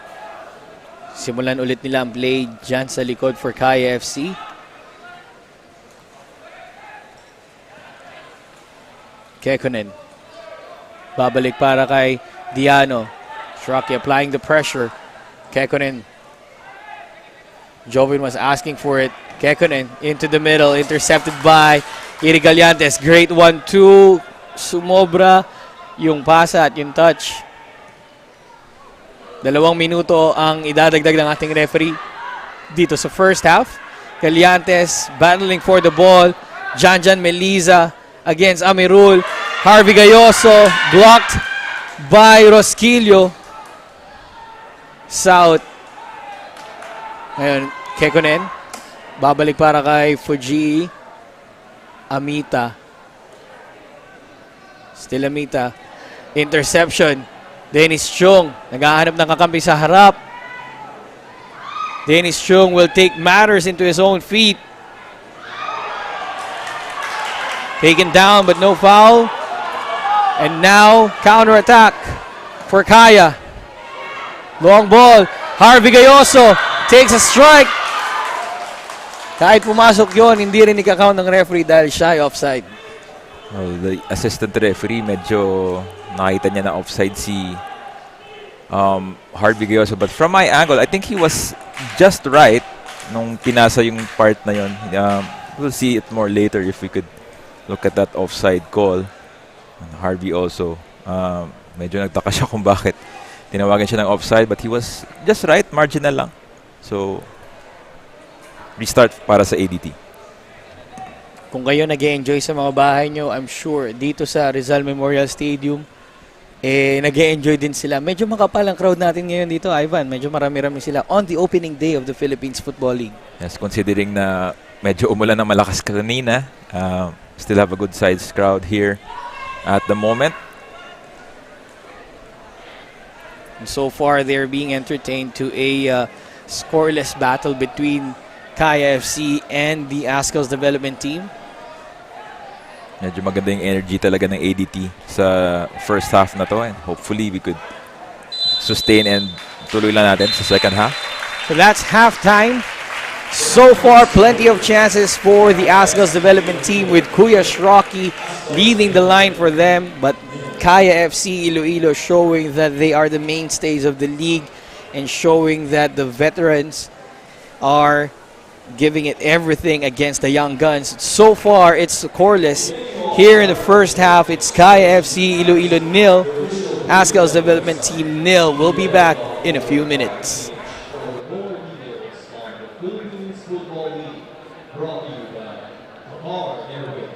Simulan ulit nila ang play dyan sa likod for Kaya FC. Kekkonen. Babalik para kay Diano. Shraki applying the pressure. Kekkonen. Jovin was asking for it. Kekkonen into the middle. Intercepted by Iri Gallantes. Great 1-2. Sumobra yung pasa at yung touch. 2 minuto ang idadagdag ng ating referee dito sa first half. Gallantes battling for the ball. Janjan Meliza against Amirul. Harvey Gayoso blocked by Rosquillo. South. Ngayon, Kekkonen. Babalik para kay Fuji. Amita. Still Amita. Interception. Dennis Chung. Naghahanap ng kakampi sa harap. Dennis Chung will take matters into his own feet. Taken down but no foul. And now, counter-attack for Kaya. Long ball. Harvey Gayoso takes a strike. Kahit pumasok yon, hindi rin ikakount ng referee dahil shy offside. Well, the assistant referee medyo nakita niya na offside si Harvey Gayoso. But from my angle, I think he was just right nung pinasa yung part na yon. We'll see it more later if we could look at that offside call. And Harvey also, medyo nagtaka siya kung bakit tinawagan siya ng offside, but he was just right, marginal lang. So, restart para sa ADT. Kung kayo nag-e-enjoy sa mga bahay nyo, I'm sure dito sa Rizal Memorial Stadium, nag-e-enjoy din sila. Medyo makapal ang crowd natin ngayon dito, Ivan. Medyo marami-rami sila on the opening day of the Philippines Football League. Yes, considering na medyo umulan ng malakas kanina, still have a good sized crowd here at the moment. And so far, they're being entertained to a scoreless battle between Kaya FC and the Azkals development team. Medyo maganda yung energy talaga ng ADT sa first half na to, and hopefully we could sustain and tuloy lang natin sa second half. So that's halftime. So far, plenty of chances for the Azkals development team with Kuya Shrocky leading the line for them. But Kaya FC-Iloilo showing that they are the mainstays of the league and showing that the veterans are giving it everything against the young guns. So far, it's scoreless. Here in the first half, it's Kaya FC-Iloilo 0, Azkals development team 0. We'll be back in a few minutes. Football League, brought to you by Qatar Airways.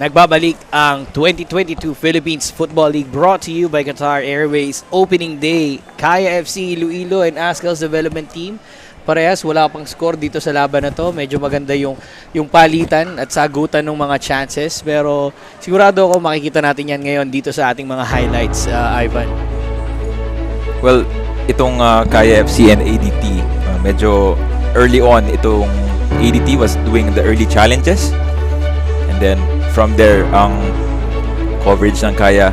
Nagbabalik ang 2022 Philippines Football League brought to you by Qatar Airways. Opening day, Kaya FC-Iloilo and Azkals Development Team. Parehas, wala pang score dito sa laban na to. Medyo maganda yung palitan at sagutan ng mga chances. Pero sigurado ako makikita natin yan ngayon dito sa ating mga highlights, Ivan. Well, itong Kaya FC and ADT, medyo early on, itong ADT was doing the early challenges. And then, from there, ang coverage ng Kaya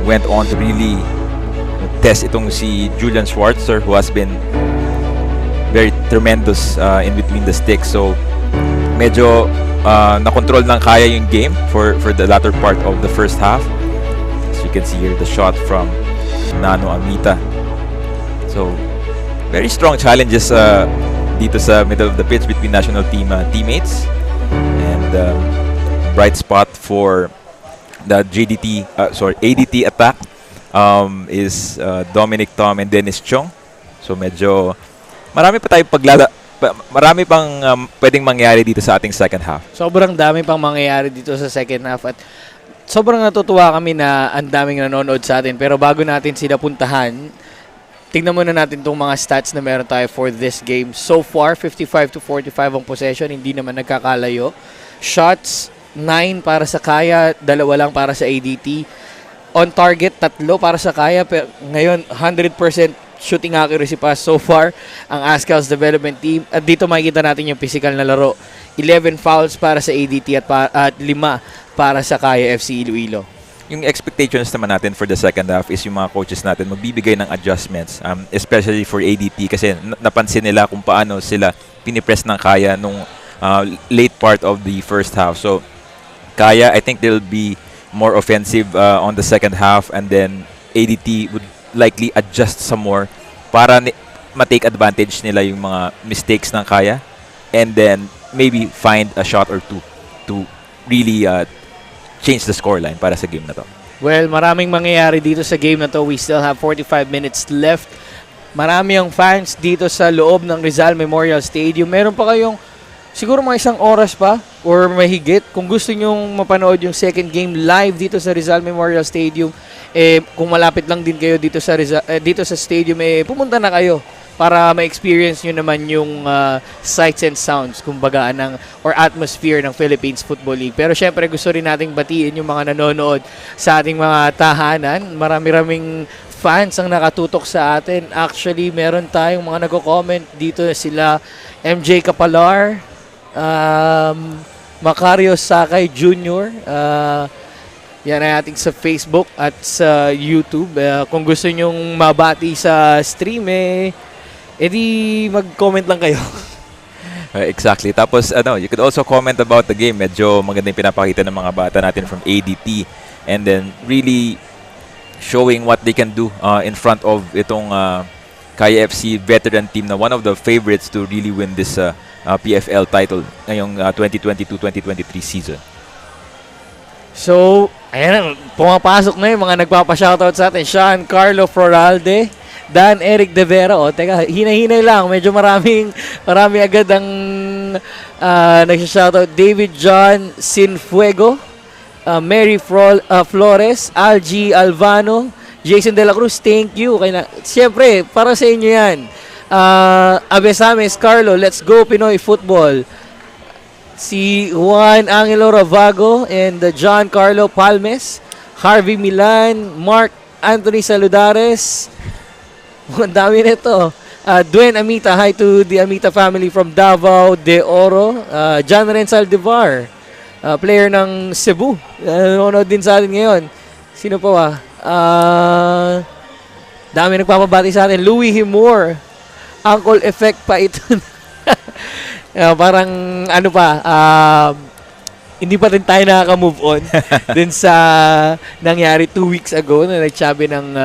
went on to really test itong si Julian Schwarzer, who has been very tremendous in between the sticks. So, medyo na-control ng Kaya yung game for the latter part of the first half. As you can see here, the shot from Nano Amita. So, very strong challenges dito sa middle of the pitch between national team teammates. And bright spot for the ADT attack is Dominic Tom and Dennis Chong. So medyo marami pang pwedeng mangyari dito sa ating second half. Sobrang dami pang mangyayari dito sa second half at sobrang natutuwa kami na ang daming nanonood sa atin. Pero bago natin sila puntahan, tingnan muna natin itong mga stats na meron tayo for this game. So far, 55-45 ang possession, hindi naman nagkakalayo. Shots, 9 para sa Kaya, 2 lang para sa ADT. On target, 3 para sa Kaya. Pero ngayon, 100% shooting accuracy pa so far ang Azkals Development Team. At dito makikita natin yung physical na laro. 11 fouls para sa ADT at 5 para sa Kaya FC-Iloilo. Yung expectations naman natin for the second half is yung mga coaches natin magbibigay ng adjustments, especially for ADT kasi napansin nila kung paano sila pinipress ng Kaya nung late part of the first half. So, Kaya, I think they'll be more offensive on the second half, and then ADT would likely adjust some more para ma-take advantage nila yung mga mistakes ng Kaya, and then maybe find a shot or two to really change the scoreline para sa game na to. Well, maraming mangyayari dito sa game na to. We still have 45 minutes left. Marami ang fans dito sa loob ng Rizal Memorial Stadium. Meron pa kayong siguro mga 1 oras pa or mahigit. Kung gusto nyong mapanood yung second game live dito sa Rizal Memorial Stadium, kung malapit lang din kayo dito sa dito sa stadium, pumunta na kayo para ma-experience nyo naman yung sights and sounds, kumbaga, or atmosphere ng Philippines Football League. Pero syempre, gusto rin nating batiin yung mga nanonood sa ating mga tahanan. Marami-raming fans ang nakatutok sa atin. Actually, meron tayong mga nagko-comment dito, sila MJ Capalar, Macario Sakay Jr., yan ay ating sa Facebook at sa YouTube. Kung gusto nyong mabati sa stream, edi mag-comment lang kayo. Exactly. Tapos, you could also comment about the game. Medyo maganda yung pinapakita ng mga bata natin from ADT. And then, really showing what they can do in front of itong Kaya FC veteran team na one of the favorites to really win this PFL title ngayong 2022-2023 season. So, ayan, pumapasok na yung mga nagpapa-shoutout sa atin. Sean Carlo Floralde, Dan Eric De Vera. O, teka, hinay-hinay lang. Medyo marami agad ang nagsha-shoutout. David John Sinfuego, Mary Flores, Algie Alvano, Jason De La Cruz, thank you. Siyempre, para sa inyo yan. Abesames Carlo, let's go Pinoy football. Si Juan Angelo Ravago and John Carlo Palmes, Harvey Milan, Mark Anthony Saludares. Ang dami nito. Dwayne Amita, hi to the Amita family from Davao de Oro. John Ren Saldivar, player ng Cebu. Nanonood din sa atin ngayon. Sino pa ba? Dami nagpapabati sa atin. Louis Himor, Uncle Effect pa ito. Parang ano pa, hindi pa rin tayo nakaka-move on dun sa nangyari 2 weeks ago na nagsabi ng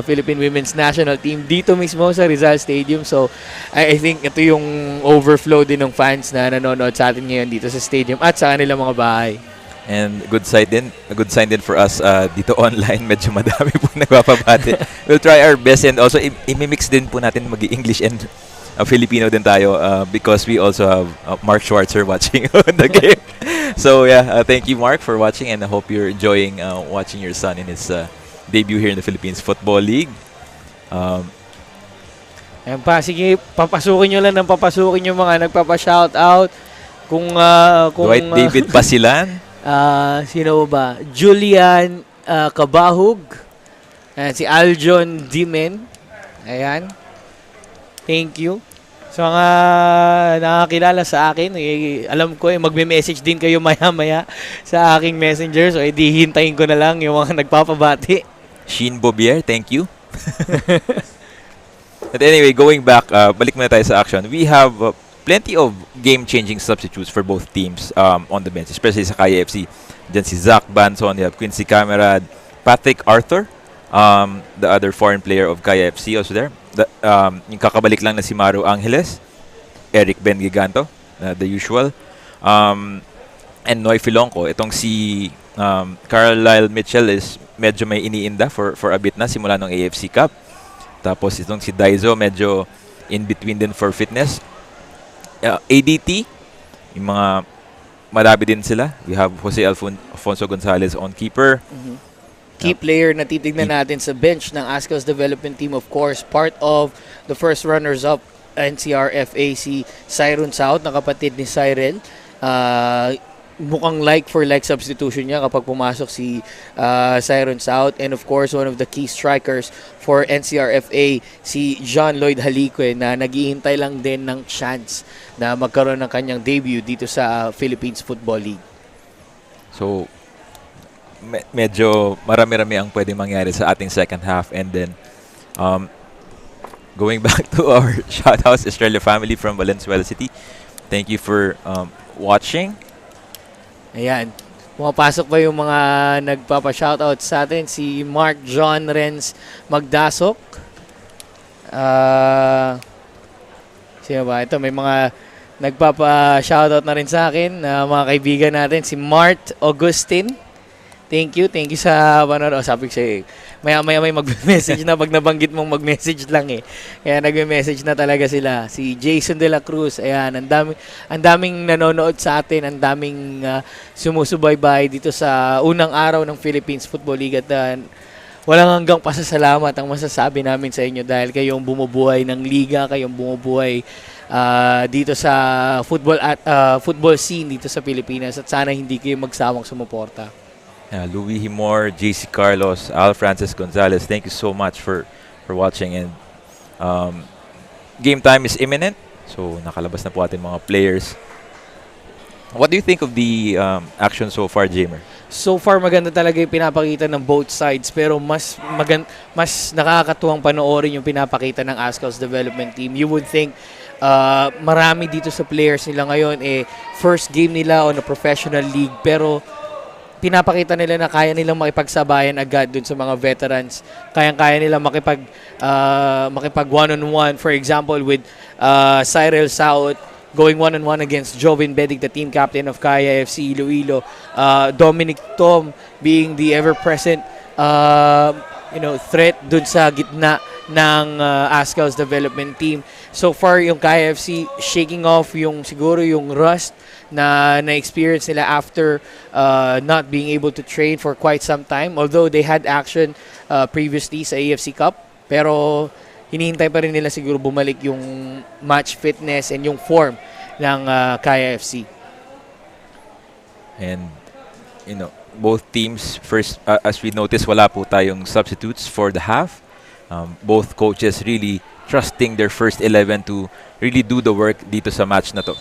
Philippine Women's National Team dito mismo sa Rizal Stadium. So, I think ito yung overflow din ng fans na nanonood sa atin ngayon dito sa stadium at sa kanilang mga bahay. And a good sign din for us dito online. Medyo madami po nagpapabati. We'll try our best, and also i-mix din po natin mag-English and Filipino din tayo because we also have Mark Schwarzer watching the game. So yeah, thank you Mark for watching, and I hope you're enjoying watching your son in his debut here in the Philippines Football League. Ayan pa, sige, papasukin nyo lang ng papasukin yung mga nagpapa-shoutout. Kung Dwight David Pasilan. Sino ba? Julian Kabahug. Ayan, si Aljon Dimen. Ayan. Thank you. So, mga nakakilala sa akin, alam ko magme-message din kayo maya-maya sa aking messenger. So, edi hintayin ko na lang yung mga nagpapabati. Sheen Bobier, thank you. But anyway, going back, balik muna tayo sa action. We have plenty of game-changing substitutes for both teams on the bench, especially sa Kaya FC. Diyan si Zach Banson, you have Quincy Camerad, Patrick Arthur, the other foreign player of Kaya FC also there. Yung kakabalik lang na si Maru Angeles, Eric Ben Giganto, the usual. And Noy Filonco. Itong si Carlisle Mitchell is medyo may iniinda for a bit na simula ng AFC Cup. Tapos itong si Daizo medyo in between din for fitness. ADT, yung mga malabi din sila. We have Jose Alfonso Gonzalez on keeper. Key player na titignan natin sa bench ng Azkals development team, of course, part of the first runners-up NCRFA, si Cyron South, na kapatid ni Cyril. Mukhang like-for-like substitution niya kapag pumasok si Cyron South. And of course, one of the key strikers for NCRFA, si John Lloyd Halique, na naghihintay lang din ng chance na magkaroon ng kanyang debut dito sa Philippines Football League. So, medyo marami-rami ang pwedeng mangyari sa ating second half. And then, going back to our shoutouts, Estrella family from Valenzuela City, thank you for watching. Ayan. Pumapasok pa yung mga nagpapa-shoutout sa atin. Si Mark John Renz Magdasok. Sino ba? Ito, may mga nagpapa-shoutout na rin sa akin. Mga kaibigan natin. Si Mart Augustin. Thank you sa panonood. Sabi ko sa'yo, maya may mag-message na pag nabanggit mong mag-message lang eh. Kaya nag-message na talaga sila. Si Jason De La Cruz, ayan, ang daming nanonood sa atin, ang daming sumusubaybay dito sa unang araw ng Philippines Football League, at walang hanggang pasasalamat ang masasabi namin sa inyo dahil kayong bumubuhay ng liga, kayong bumubuhay dito sa football scene dito sa Pilipinas, at sana hindi kayo magsawang sumuporta. Louis Himor, JC Carlos, Al Francis Gonzalez, thank you so much for watching. And game time is imminent, so nakalabas na po ating mga players. What do you think of the action so far, Jamer? So far, maganda talaga yung pinapakita ng both sides, pero mas nakakatuwang panoorin yung pinapakita ng Azkals development team. You would think marami dito sa players nila ngayon, first game nila on a professional league, pero pinapakita nila na kaya nilang makipagsabayan agad dun sa mga veterans. Kaya nilang makipag one-on-one. For example, with Cyril South going one-on-one against Jovin Bedig, the team captain of Kaya FC-Iloilo. Dominic Tom being the ever-present threat dun sa gitna ng Azkals development team. So far, yung Kaya FC shaking off siguro yung rust na experience nila after not being able to train for quite some time. Although they had action previously sa AFC Cup, pero hinihintay pa rin nila siguro bumalik yung match fitness and yung form ng Kaya FC. And both teams, first as we noticed, wala po tayong substitutes for the half. Both coaches really trusting their first 11 to really do the work dito sa match na to.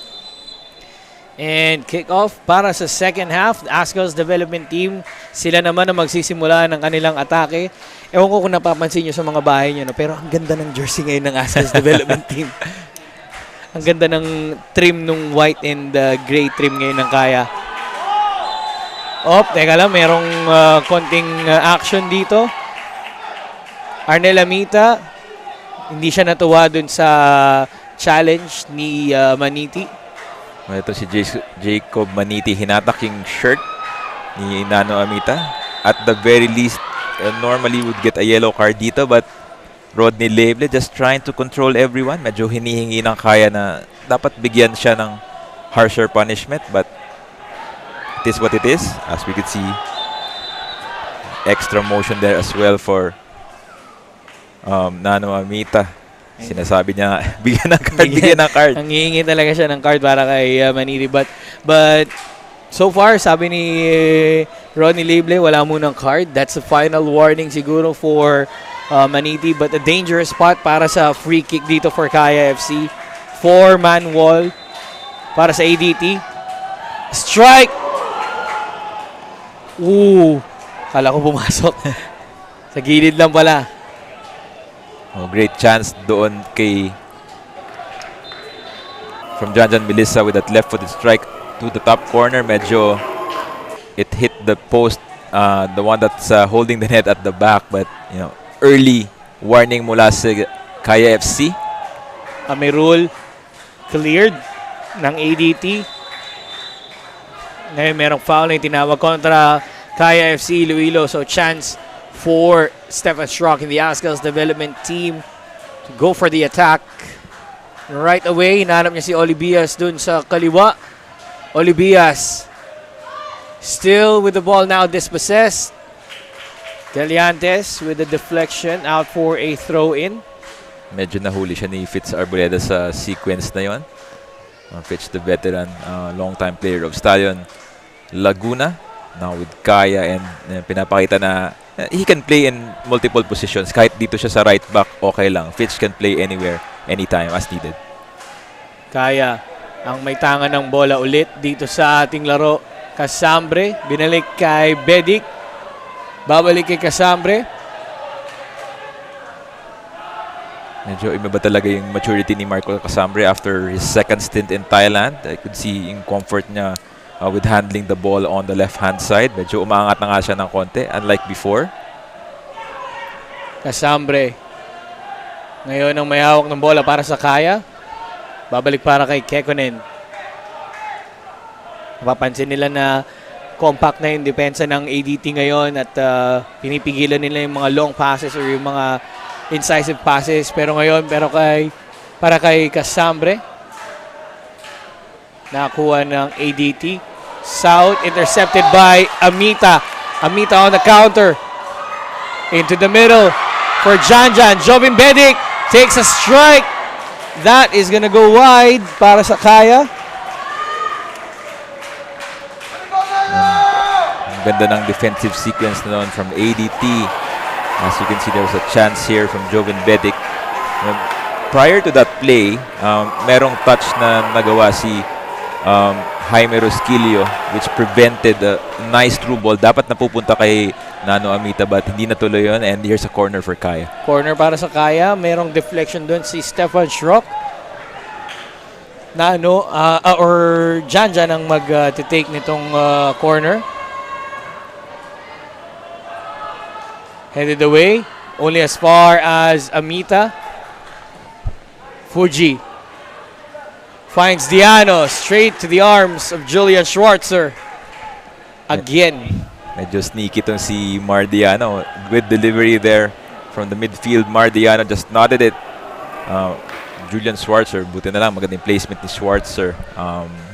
And kick-off para sa second half, the Azkals development team, sila naman ang magsisimula ng kanilang atake. Ewan ko kung napapansin nyo sa mga bahay nyo, pero ang ganda ng jersey ngayon ng Azkals development team. Ang ganda ng trim nung white and gray trim ngayon ng Kaya. Teka lang, merong konting action dito. Arnel Amita, hindi siya natuwa dun sa challenge ni Maniti. Ito si Jacob Maniti, hinatak yung shirt ni Nano Amita. At the very least, normally would get a yellow card dito, but Rodney Leble just trying to control everyone. Medyo hinihingi ng Kaya na dapat bigyan siya ng harsher punishment, but it is what it is. As we could see, extra motion there as well for Nano Amita. Sinasabi niya, bigyan ng card. Ang hihingi talaga siya ng card para kay Maniti. But so far, sabi ni Ronnie Leble, wala munang card. That's the final warning siguro for Maniti. But a dangerous spot para sa free kick dito for Kaya FC. 4-man wall para sa ADT. Strike! Ooh! Kala ko pumasok. Sa gilid lang pala. Oh, great chance doon from Janjan Melissa with that left-footed strike to the top corner. Medyo it hit the post, the one that's holding the net at the back, but early warning mula sa Kaya FC. Amirul cleared ng ADT. Ngayon merong foul na tinawag kontra Kaya FC-Iloilo. So chance for Stefan Schrock in the Azkals development team to go for the attack. Right away, hinanap niya si Olibias dun sa kaliwa. Olibias still with the ball now dispossessed. Deliantes with the deflection out for a throw-in. Medyo nahuli siya ni Fitz Arboleda sa sequence na yon. Fitz, the veteran, long-time player of Stallion Laguna. Now with Kaya, and pinapakita na he can play in multiple positions. Kahit dito siya sa right back, okay lang. Fitz can play anywhere, anytime, as needed. Kaya ang may tangan ng bola ulit dito sa ating laro. Casambre, binalik kay Bedic. Babalik kay Casambre. Medyo iba ba talaga yung maturity ni Marco Casambre after his second stint in Thailand. I could see yung comfort niya with handling the ball on the left-hand side. Medyo umaangat na nga siya ng konti, unlike before. Casambre. Ngayon ang may hawak ng bola para sa Kaya. Babalik para kay Kekkonen. Mapapansin nila na compact na yung depensa ng ADT ngayon at pinipigilan nila yung mga long passes or yung mga incisive passes. Pero ngayon, para kay Casambre, nakakuha ng ADT. South intercepted by Amita. Amita on the counter. Into the middle for Janjan. Jovin Bedic takes a strike. That is gonna go wide para sa Kaya. Ang ganda ng defensive sequence na noon from ADT. As you can see, there was a chance here from Jovin Bedic. Prior to that play, merong touch na nagawa si Jaime Rosquillo, which prevented a nice through ball. Dapat napupunta kay Nano Amita, but hindi natuloy yun. And here's a corner for Kaya. Corner para sa Kaya. Merong deflection doon si Stefan Schrock. Or Janjan ang mag-take nitong corner. Headed away. Only as far as Amita. Fuji finds Diano straight to the arms of Julian Schwarzer. Again. Medyo sneaky itong si Mardiano. Good delivery there from the midfield. Mardiano just nodded it. Julian Schwarzer, buti na lang, magandang placement ni Schwarzer.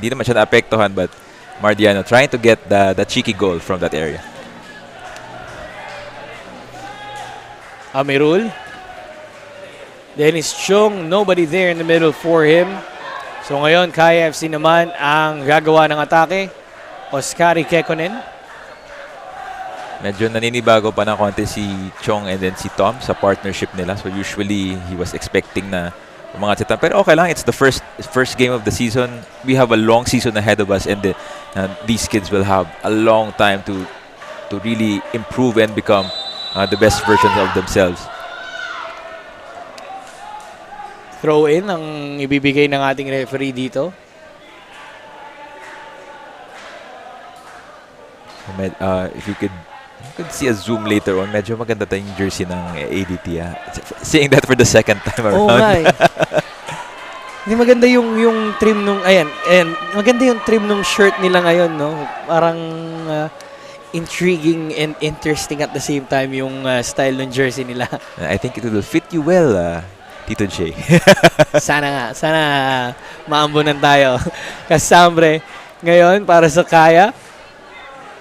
Hindi naman siya naapektuhan, but Mardiano trying to get the cheeky goal from that area. Amirul. Dennis Chung, nobody there in the middle for him. So ngayon, Kaya FC naman ang gagawa ng atake. Oskari Kekkonen. Medyo naninibago pa ng konti si Chong and then si Tom sa partnership nila. So usually, he was expecting na umangat si Tom. Pero okay lang, it's the first game of the season. We have a long season ahead of us, and these kids will have a long time to really improve and become the best versions of themselves. Throw-in ang ibibigay ng ating referee dito. If you could see a zoom later on, medyo maganda tayong jersey ng ADT. Saying that for the second time around. Oh my. Hindi maganda yung trim nung, ayan, maganda yung trim nung shirt nila ngayon, no? Parang intriguing and interesting at the same time yung style ng jersey nila. I think it will fit you well, Tito J. Sana maambunan tayo. Kasambre ngayon para sa Kaya.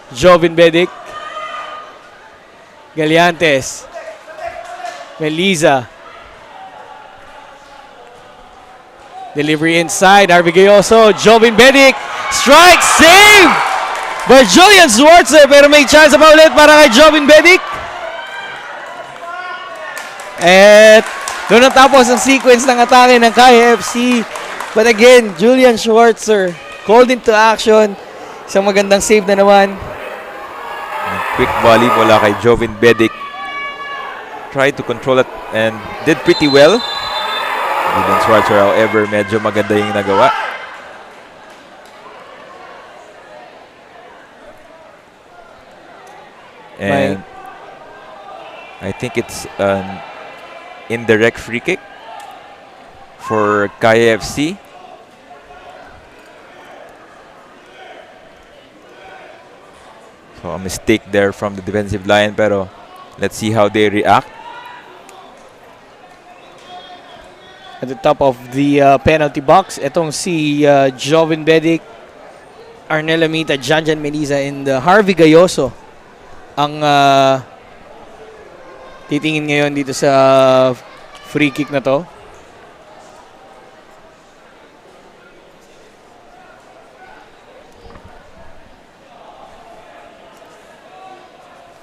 Jovin Bedic. Galiantes. Meliza. Delivery inside. Harvey Gayoso. Jovin Bedic. Strike. Save! By Julian Schwarzer. Pero may chance pa ulit para kay Jovin Bedic. At doon natapos ang sequence ng atake ng Kaya FC. But again, Julian Schwarzer called into action. Isang magandang save na naman. Quick volley mula kay Jovin Bedic. Tried to control it and did pretty well. Julian Schwarzer, however, medyo maganda yung nagawa. And I think it's an indirect free kick for Kaya FC. So a mistake there from the defensive line, pero let's see how they react. At the top of the penalty box, itong si Jovin Bedic, Arnel Amita, Janjan Meliza, and Harvey Gayoso ang titingin ngayon dito sa free kick na to.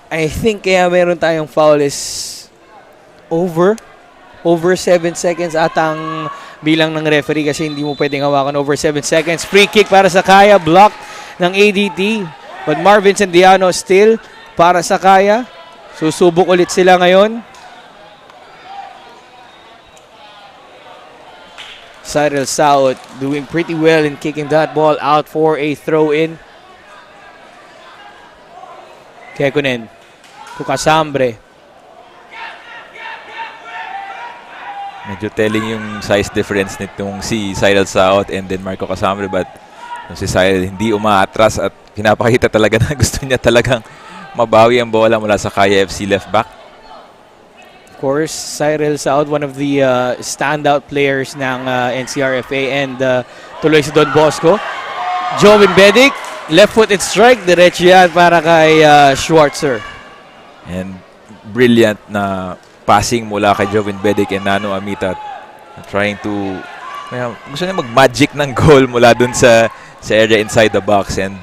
I think kaya meron tayong foul is over 7 seconds atang bilang ng referee kasi hindi mo pwedeng hawakan over 7 seconds. Free kick para sa Kaya, block ng ADT. But Marvin Sendiano still para sa Kaya. Susubok ulit sila ngayon. Cyril South doing pretty well in kicking that ball out for a throw-in. Kekunen to Casambre. Medyo telling yung size difference nitong si Cyril South and then Marco Casambre, but si Cyril hindi umaatras at pinapakita talaga na gusto niya talagang mabawi ang bola mula sa Kaya FC left back. Of course, Cyril South, one of the standout players ng NCRFA, and tuloy si Don Bosco. Jovin Bedic, left foot and strike, diretso yan para kay Schwarzer. And brilliant na passing mula kay Jovin Bedic and Nano Amita, trying to gusto niya mag-magic ng goal mula dun sa area inside the box, and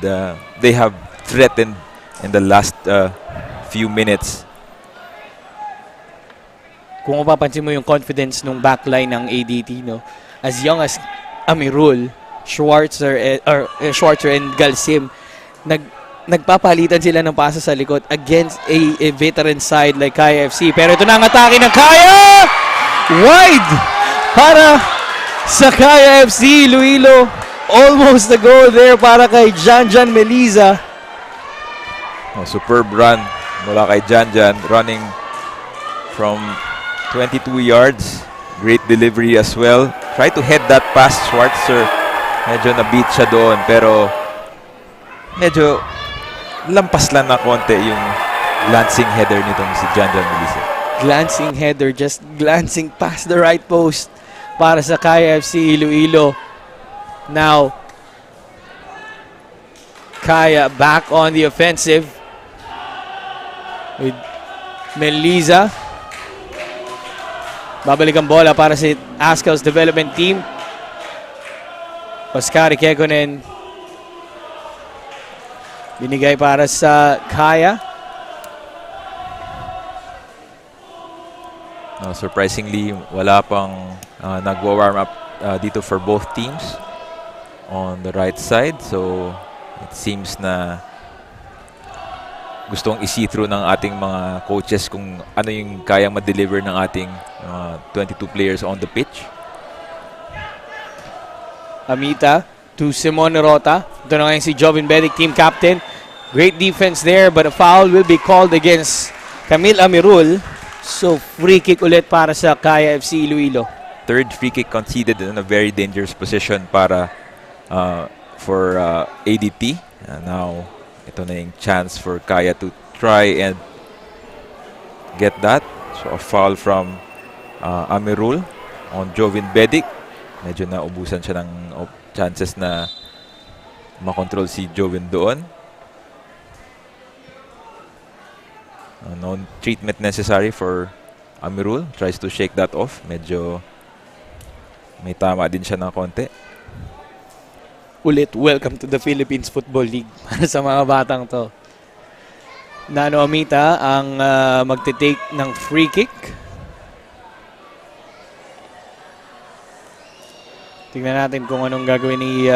they have threatened in the last few minutes. Kung mapapansin mo yung confidence ng backline ng ADT, no? As young as Amirul, Schwarzer and Galsim, nagpapalitan sila ng pasa sa likod against a veteran side like Kaya FC. Pero ito na ang atake ng Kaya! Wide! Para sa Kaya FC, Iloilo. Almost a goal there para kay Janjan Meliza. Superb run mula kay Janjan, running from 22 yards. Great delivery as well. Try to head that past Schwarzer. Medyo na-beat siya doon, pero medyo lampas lang na konti yung glancing header nitong si Janjan Meliza. Glancing header, just glancing past the right post para sa Kaya FC Iloilo. Now, Kaya back on the offensive with Meliza. Babalik ang bola para sa Azkals development team. Oskari Kekunen. Binigay para sa Kaya. Surprisingly, wala pang nagwa-warm up dito for both teams on the right side. So, it seems na gustong i-see through ng ating mga coaches kung ano yung kayang ma-deliver ng ating 22 players on the pitch. Amita to Simon Rota. Ito na ngayon si Jovin Bedic, team captain. Great defense there, but a foul will be called against Camille Amirul. So, free kick ulit para sa Kaya FC Iloilo. Third free kick conceded in a very dangerous position para for ADT. Now, Ito na yung chance for Kaya to try and get that. So a foul from Amirul on Jovin Bedic. Medyo naubusan siya ng chances na makontrol si Jovin doon. No treatment necessary for Amirul. Tries to shake that off. Medyo may tama din siya ng konti. Ulit, welcome to the Philippines Football League para sa mga batang to. Nano Amita ang magte-take ng free kick. Tingnan natin kung anong gagawin ni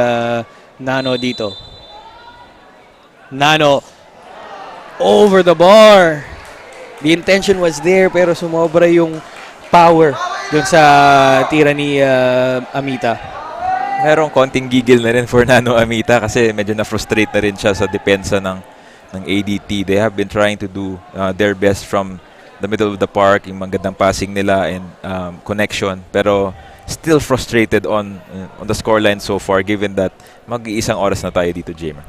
Nano dito. Nano over the bar. The intention was there pero sumobra yung power dun sa tira ni Amita. Merong konting gigil na rin for Nano Amita kasi medyo na-frustrate na rin siya sa depensa ng ADT. They have been trying to do their best from the middle of the park, yung magandang passing nila and connection. Pero still frustrated on the scoreline so far given that mag-iisang oras na tayo dito, Jamer.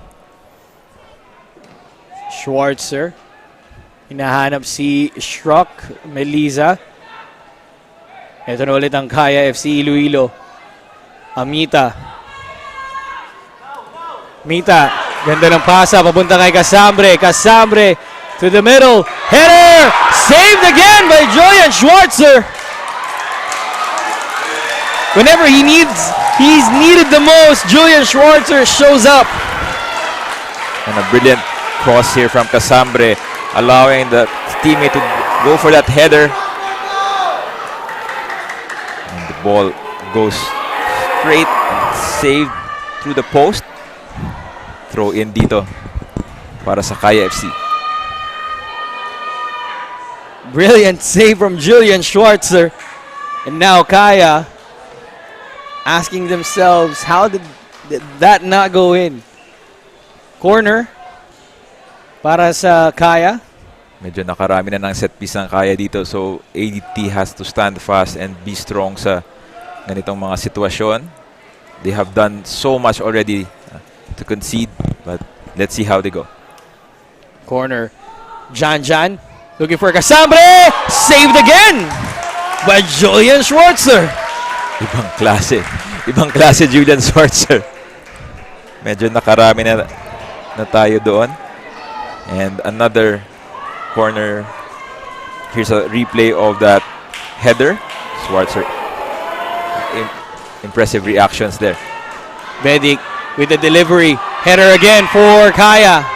Schwarzer. Hinahanap si Schrock Meliza. Ito na ulit ang Kaya FC-Iloilo. Amita. Mita. Ganda ng pasa. Papunta kay Casambre. Casambre to the middle. Header! Saved again by Julian Schwarzer. Whenever he's needed the most, Julian Schwarzer shows up. And a brilliant cross here from Casambre, allowing the teammate to go for that header. And the ball goes straight and saved through the post. Throw in dito para sa Kaya FC. Brilliant save from Julian Schwarzer. And now Kaya asking themselves, how did that not go in? Corner para sa Kaya. Medyo nakarami na ng set piece ng Kaya dito. So ADT has to stand fast and be strong sa ganitong mga sitwasyon. They have done so much already to concede. But let's see how they go. Corner. Jan looking for Casambre. Saved again by Julian Schwarzer. Ibang klase. Ibang klase Julian Schwarzer. Medyo nakarami na tayo doon. And another corner. Here's a replay of that header. Schwarzer. Impressive reactions there. Bedic with the delivery. Header again for Kaya.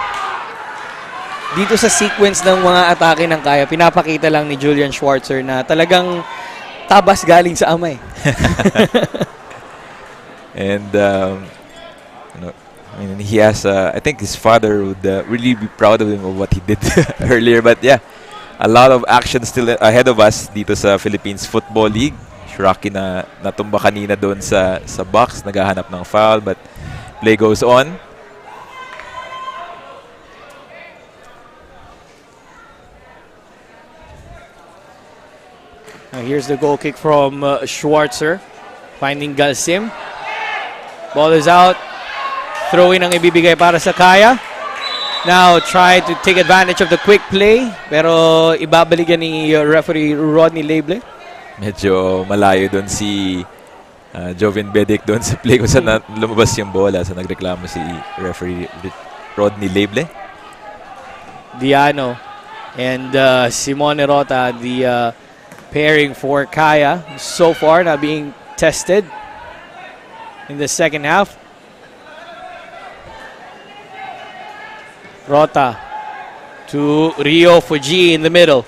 Dito sa sequence ng mga atake ng Kaya, pinapakita lang ni Julian Schwarzer na talagang tabas galing sa amay. And I mean, he has, I think his father would really be proud of him of what he did earlier. But yeah, a lot of action still ahead of us dito sa Philippines Football League. Shiraki na natumba kanina doon sa box, naghahanap ng foul, but play goes on. Here's the goal kick from Schwarzer, finding Galsim. Ball is out. Throw in ang ibibigay para sa Kaya. Now try to take advantage of the quick play, pero ibabalikan ni referee Rodney Leble. Medyo malayo doon si Jovin Bedic doon sa play kung saan lumabas yung bola. So nagreklamo si referee Rodney Leble. Diano and Simone Rota, the pairing for Kaya so far na being tested in the second half. Rota to Rio Fuji in the middle.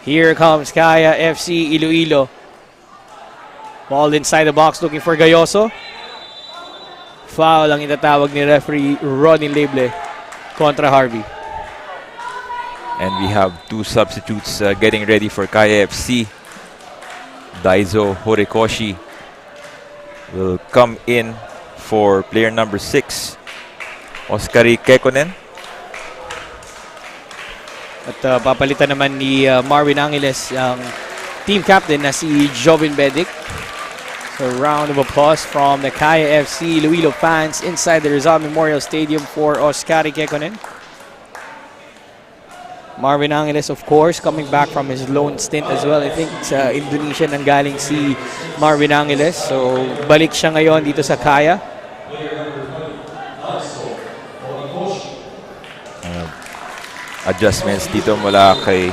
Here comes Kaya FC-Iloilo. Ball inside the box looking for Gayoso. Foul ang itatawag ni referee Ronnie Leble kontra Harvey. And we have two substitutes getting ready for Kaya FC. Daizo Horikoshi will come in for player number 6, Oskari Kekkonen. At papalitan naman ni Marvin Angeles ang team captain na si Jovin Bedic. A round of applause from the Kaya FC-Iloilo fans inside the Rizal Memorial Stadium for Oscar Kekkonen. Marvin Angeles, of course, coming back from his loan stint as well. I think sa Indonesia nanggaling si Marvin Angeles. So, balik siya ngayon dito sa Kaya. Adjustments dito mula kay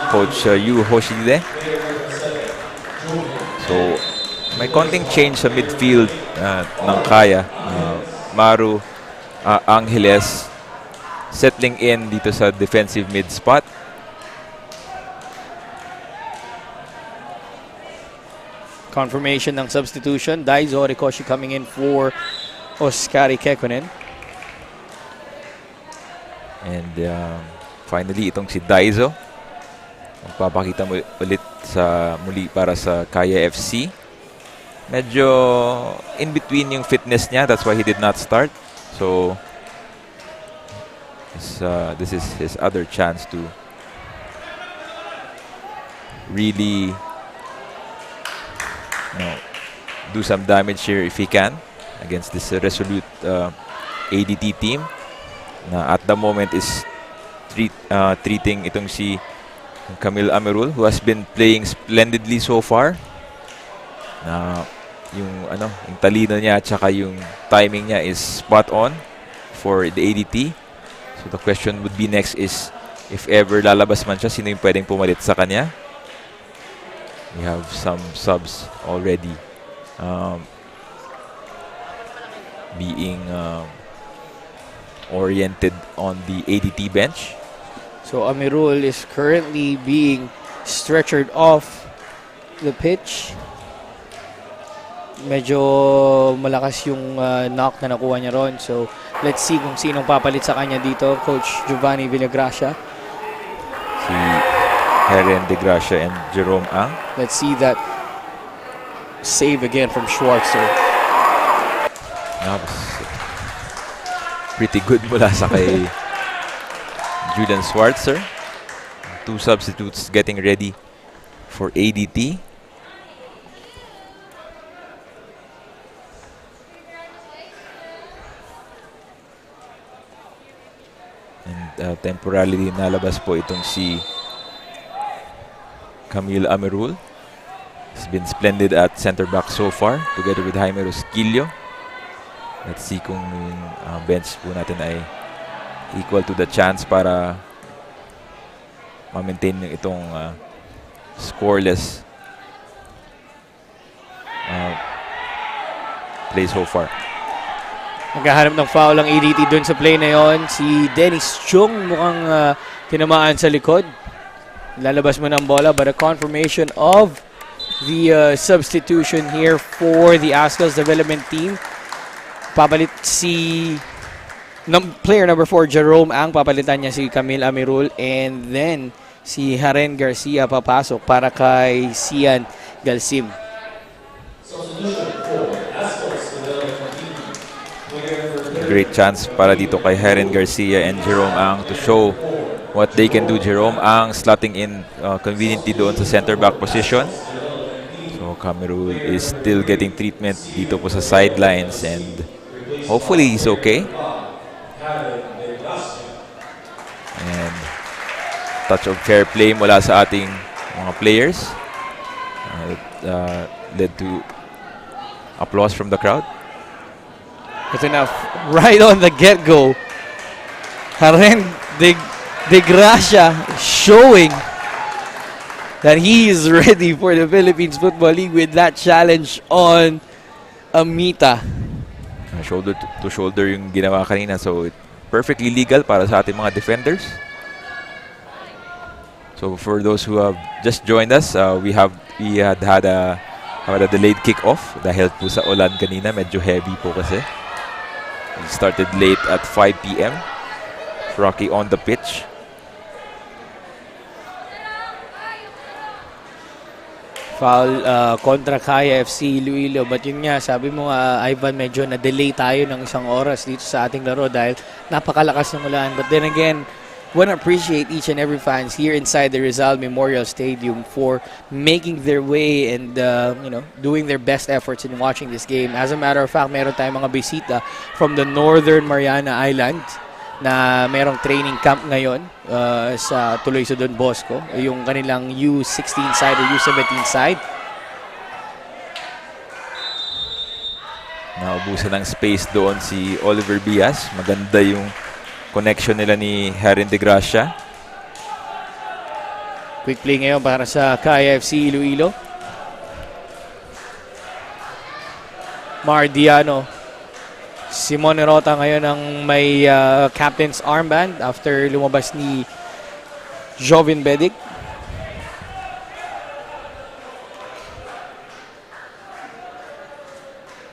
Coach Yu Hoshide. So, may konting change sa midfield ng Kaya. Maru Angeles settling in dito sa defensive mid spot. Confirmation ng substitution. Daizo Rikoshi coming in for Oscar Kekkonen. And finally, itong si Daizo. Magpapakita ulit muli para sa Kaya FC. Medyo in between yung fitness niya. That's why he did not start. So, this is his other chance to really do some damage here if he can against this resolute ADT team na at the moment is treating itong si Camille Amirul, who has been playing splendidly so far. Yung talino niya at saka yung timing niya is spot on for the ADT. So the question would be next is, if ever lalabas man siya, sino yung pwedeng pumalit sa kanya? We have some subs already being oriented on the ADT bench. So Amirul is currently being stretchered off the pitch. Medyo malakas yung knock na nakuha niya ron. So, let's see kung sinong papalit sa kanya dito. Coach Giovanni Villagracia. Si Heren De Gracia and Jerome Ang. Let's see that save again from Schwarzer. Pretty good mula sa kay Julian Schwarzer. Two substitutes getting ready for ADT. And temporarily nalabas po itong si Camille Amirul. He's been splendid at center back so far together with Jaime Rosquillo. Let's see kung bench po natin ay equal to the chance para ma-maintain itong scoreless play so far. Naghahanap ng foul ang ADT doon sa play na yon. Si Dennis Chung mukhang tinamaan sa likod. Lalabas mo ng bola, but a confirmation of the substitution here for the Azkals development team. Papalit si player number 4, Jerome Ang. Papalitan niya si Camille Amirul. And then, si Haren Garcia papasok para kay Sian Galsim. Great chance para dito kay Heren Garcia and Jerome Ang to show what they can do. Jerome Ang slotting in conveniently doon sa center back position. So Cameroon is still getting treatment dito po sa sidelines and hopefully he's okay. And touch of fair play mula sa ating mga players. Led to applause from the crowd. It's enough. Right on the get-go. Haren De Gracia showing that he is ready for the Philippines Football League with that challenge on Amita. Shoulder to shoulder yung ginawa kanina. So, perfectly legal para sa ating mga defenders. So, for those who have just joined us, we had a delayed kick-off dahil po sa ulan kanina. Medyo heavy po kasi. We started late at 5 p.m. Rocky on the pitch. Foul kontra Kaya FC-Iloilo. But yun nga, sabi mo Ivan, medyo na-delay tayo ng isang oras dito sa ating laro dahil napakalakas ng ulan. But then again, want to appreciate each and every fans here inside the Rizal Memorial Stadium for making their way and doing their best efforts in watching this game. As a matter of fact, meron tayong mga bisita from the Northern Mariana Islands na merong training camp ngayon sa Tuloy sa Don Bosco, yung kanilang U16 side or U17 side. Naubusan ng space doon si Oliver Bias. Maganda yung connection nila ni Herin de Gracia. Quick play ngayon para sa Kaya FC Iloilo. Mardiano. Simon Rota ngayon ang may captain's armband after lumabas ni Jovin Bedic.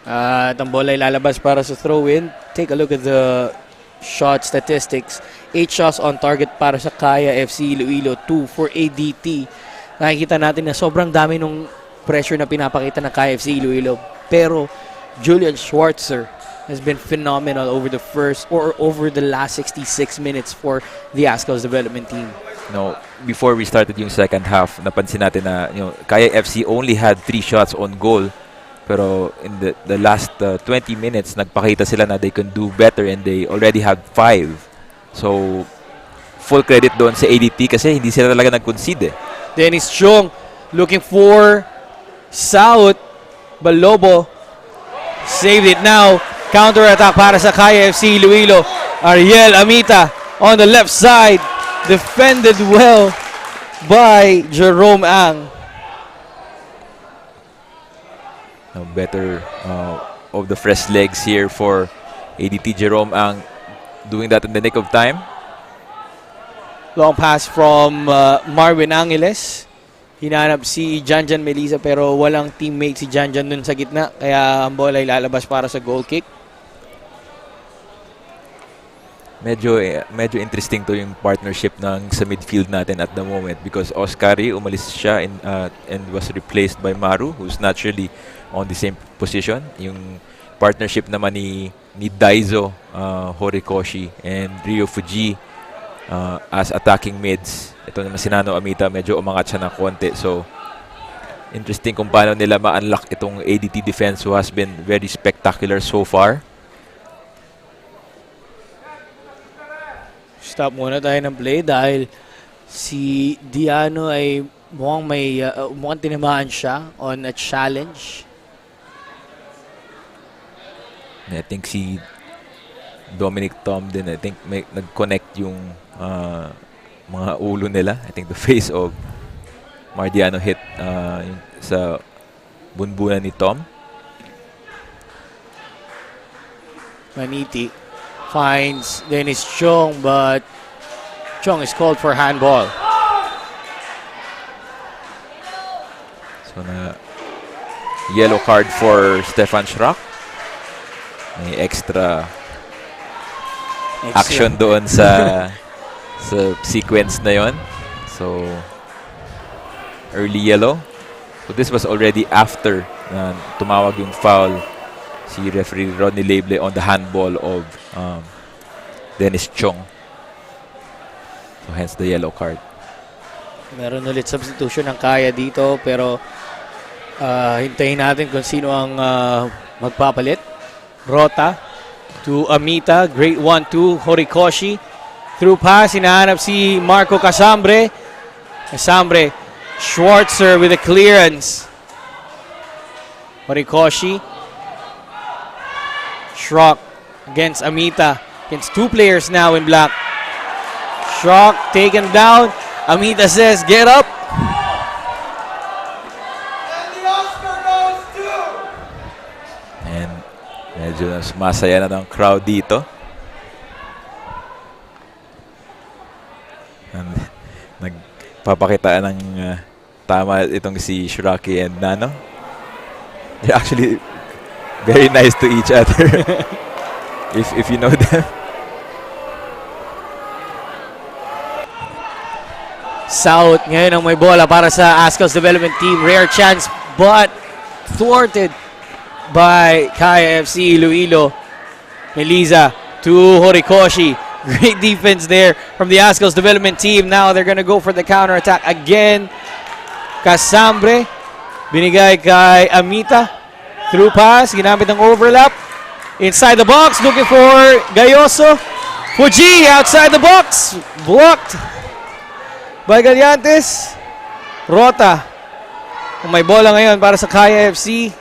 At ang bola ay lalabas para sa throw-in. Take a look at the shot statistics. 8 shots on target para sa Kaya FC Iloilo, 2 for ADT. Nakikita natin na sobrang dami nung pressure na pinapakita ng Kaya FC Iloilo. Pero Julian Schwartzer has been phenomenal over the last 66 minutes for the Azkals development team. No, before we started yung second half, napansin natin na Kaya FC only had 3 shots on goal. Pero in the last 20 minutes, nagpakita sila na they can do better and they already have 5. So, full credit doon sa ADT kasi hindi sila talaga nag-concede. Dennis Chong looking for South. Balobo saved it now. Counter-attack para sa Kaya FC Iloilo. Ariel Amita on the left side. Defended well by Jerome Ang. Better of the fresh legs here for ADT. Jerome Ang doing that in the nick of time. Long pass from Marvin Angeles. Hinanap si Janjan Melisa pero walang teammate si Janjan dun sa gitna. Kaya ang bola ay lalabas para sa goal kick. Medyo interesting to yung partnership ng sa midfield natin at the moment because Oscari umalis siya and was replaced by Maru, who's naturally on the same position. Yung partnership naman ni Daizo Horikoshi and Ryo Fuji as attacking mids. Ito naman si Nano Amita, medyo umangat siya ng konti. So, interesting kung paano nila ma-unlock itong ADT defense who has been very spectacular so far. Stop muna tayo ng play dahil si Diano ay mukhang tinamaan siya on a challenge. I think si Dominic Tom din, I think nag-connect yung mga ulo nila. I think the face of Mardiano hit yung sa bunbunan ni Tom. Maniti finds Dennis Chong, but Chong is called for handball. So yellow card for Stefan Schrock. May extra action doon sa sequence na yon. So early yellow. So this was already after tumawag yung foul si referee Rodney Leble on the handball of Dennis Chong. So hence the yellow card. Meron ulit substitution ng Kaya dito pero hintayin natin kung sino ang magpapalit. Rota to Amita. Great 1-2. Horikoshi. Through pass. Hinahanap si Marco Casambre. Casambre. Schwartzer with a clearance. Horikoshi. Schrock against Amita. Against 2 players now in black. Schrock taken down. Amita says, get up. And medyo masaya na ng crowd dito. And nagpapakita ng tama itong si Shiraki and Nano. They're actually very nice to each other. if you know them. South ngayon ang may bola para sa Azkals development team. Rare chance but thwarted by Kaya FC Iloilo. Melisa to Horikoshi. Great defense there from the Azkals development team. Now they're gonna go for the counter attack again. Casambre, binigay kay Amita. Through pass, ginamit ng overlap. Inside the box, looking for Gayoso. Fuji outside the box. Blocked by Gallantes. Rota. Kung may bola ngayon para sa Kaya FC.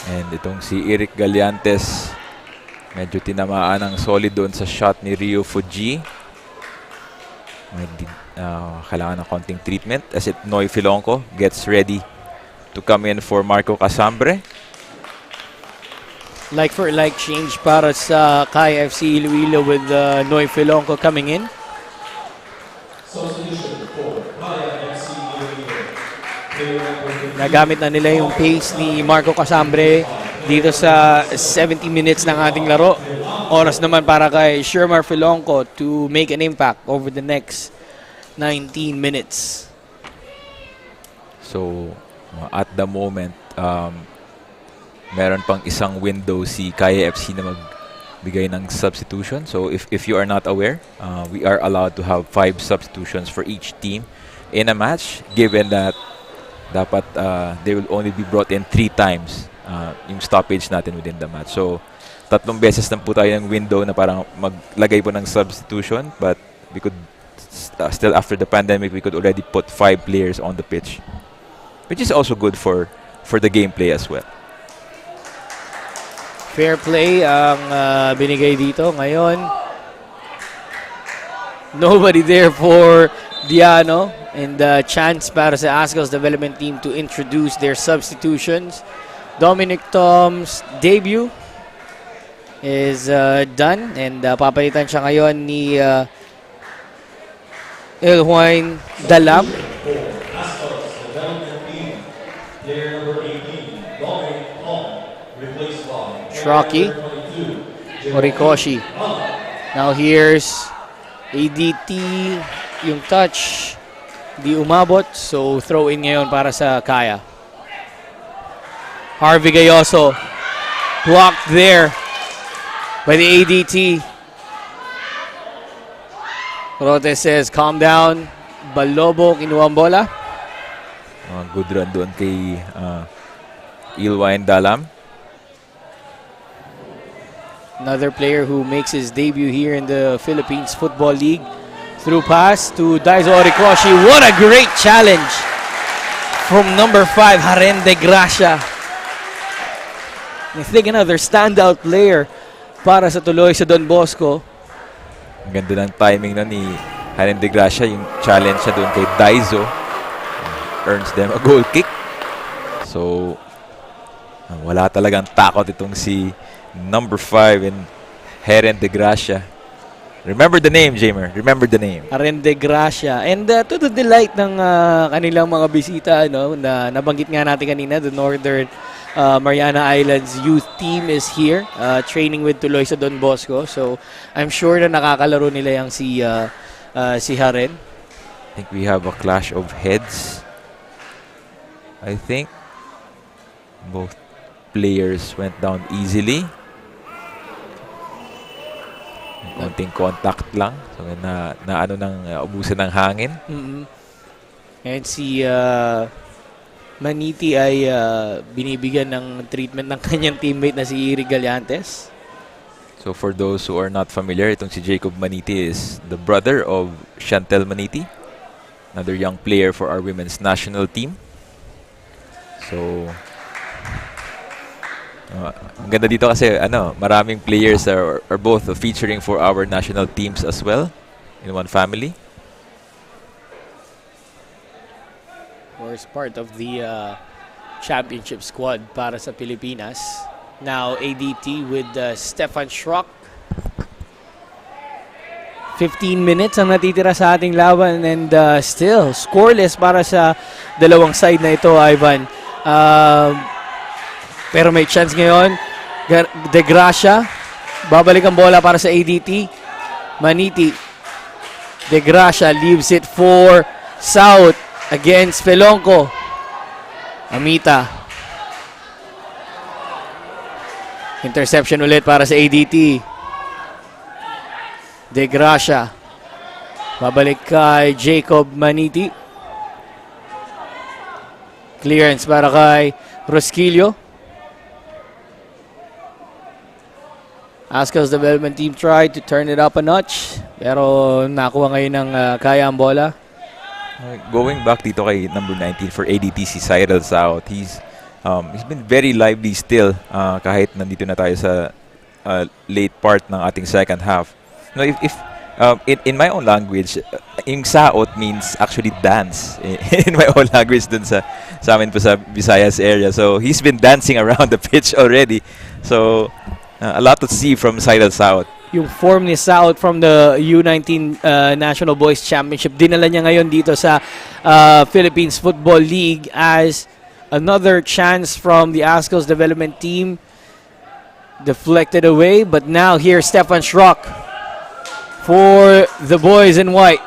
And itong si Eric Gallantes, medyo tinamaan ng solid doon sa shot ni Rio Fuji. Kailangan ng konting treatment as it Noy Filonco gets ready to come in for Marco Casambre. Like for like change para sa Kaya FC-Iloilo with Noy Filonco coming in. Substitution for Kaya FC-Iloilo. Nagamit na nila yung pace ni Marco Casambre dito sa 70 minutes ng ating laro. Oras naman para kay Shermar Filonco to make an impact over the next 19 minutes. So, at the moment, meron pang isang window si Kaya FC na magbigay ng substitution. So, if you are not aware, we are allowed to have 5 substitutions for each team in a match, given that dapat they will only be brought in 3 times yung stoppage natin within the match. So, 3 beses lang po tayo ng window na parang maglagay po ng substitution, but we could still after the pandemic, we could already put 5 players on the pitch, which is also good for the gameplay as well. Fair play ang binigay dito. Ngayon, nobody there for Diano, and chance para sa Azkals development team to introduce their substitutions. Dominic Tom's debut is done, and papalitan siya ngayon ni Elhuain Dalam. Azkals development team. Player number 18, Dominic Tom, replaced by Shrocky. Horikoshi. Now here's ADT, yung touch di umabot, so throw in ngayon para sa Kaya. Harvey Gayoso blocked there by the ADT. Rote says calm down. Balobo kinuha ang bola. Good run doon kay Ilwain Dalam. Another player who makes his debut here in the Philippines Football League. Through pass to Daiso Horikoshi. What a great challenge from number 5, Haren de Gracia. I think another standout player para sa tuloy sa Don Bosco. Ang ganda ng timing na ni Haren de Gracia, yung challenge siya doon kay Daiso. Earns them a goal kick. So, wala talagang takot itong si number 5 in Haren de Gracia. Remember the name, Jamer. Remember the name. Haren de Gracia. And to the delight ng kanilang mga bisita, no, na nabanggit nga natin kanina, the Northern Mariana Islands youth team is here training with tuloy sa Don Bosco. So, I'm sure na nakakalaro nila yung si Haren. I think we have a clash of heads. I think both players went down easily. Konting contact lang. So, na ano nang ubusan ng hangin. And si Maniti ay binibigyan ng treatment ng kanyang teammate na si Iri Gallantes. So for those who are not familiar, itong si Jacob Maniti is the brother of Chantel Maniti, another young player for our women's national team. So ang ganda dito kasi maraming players are both featuring for our national teams as well in one family. Was part of the championship squad para sa Pilipinas. Now ADT with Stefan Schrock. 15 minutes ang natitira sa ating laban, and still scoreless para sa dalawang side na ito, Ivan. Pero may chance ngayon. De Gracia. Babalik ang bola para sa ADT. Maniti. De Gracia leaves it for South against Felonco. Amita. Interception ulit para sa ADT. De Gracia. Babalik kay Jacob Maniti. Clearance para kay Rosquillo. Azkals development team tried to turn it up a notch. Pero nakuha ngayon ng Kaya ang bola. Going back dito kay number 19 for ADT, si Cyril South. He's been very lively still kahit nandito na tayo sa late part ng ating second half. No, if in my own language, yung saot means actually dance. In my own language dun sa amin po sa Visayas area. So he's been dancing around the pitch already. So a lot to see from Cyril South. Yung form ni South from the U19 National Boys Championship, dinala niya ngayon dito sa Philippines Football League as another chance from the Azkals development team. Deflected away, but now here's Stefan Schrock for the boys in white.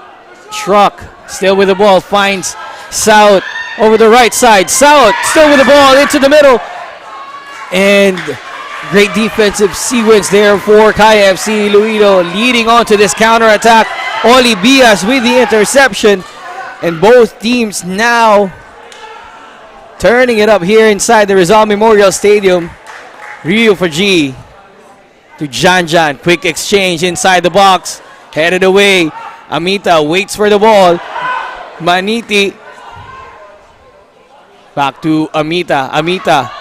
Schrock still with the ball, finds South over the right side. South still with the ball into the middle. And great defensive sequence there for Kaya FC-Iloilo, leading on to this counter-attack. Oli Bias with the interception. And both teams now turning it up here inside the Rizal Memorial Stadium. Rio Faji to Janjan. Quick exchange inside the box. Headed away. Amita waits for the ball. Maniti. Back to Amita. Amita.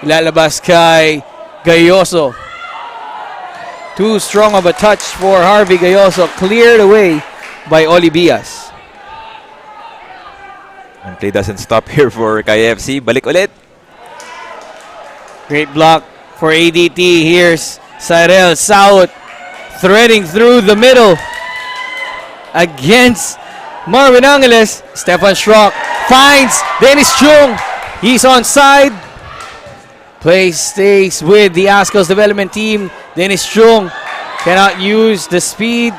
Ilalabas kay Gayoso. Too strong of a touch for Harvey Gayoso. Cleared away by Oli Bias. And play doesn't stop here for KFC. Balik ulit. Great block for ADT. Here's Cyril South threading through the middle against Marvin Angeles. Stefan Schrock finds Dennis Chung. He's onside. Play stays with the Azkals development team. Dennis Chung cannot use the speed.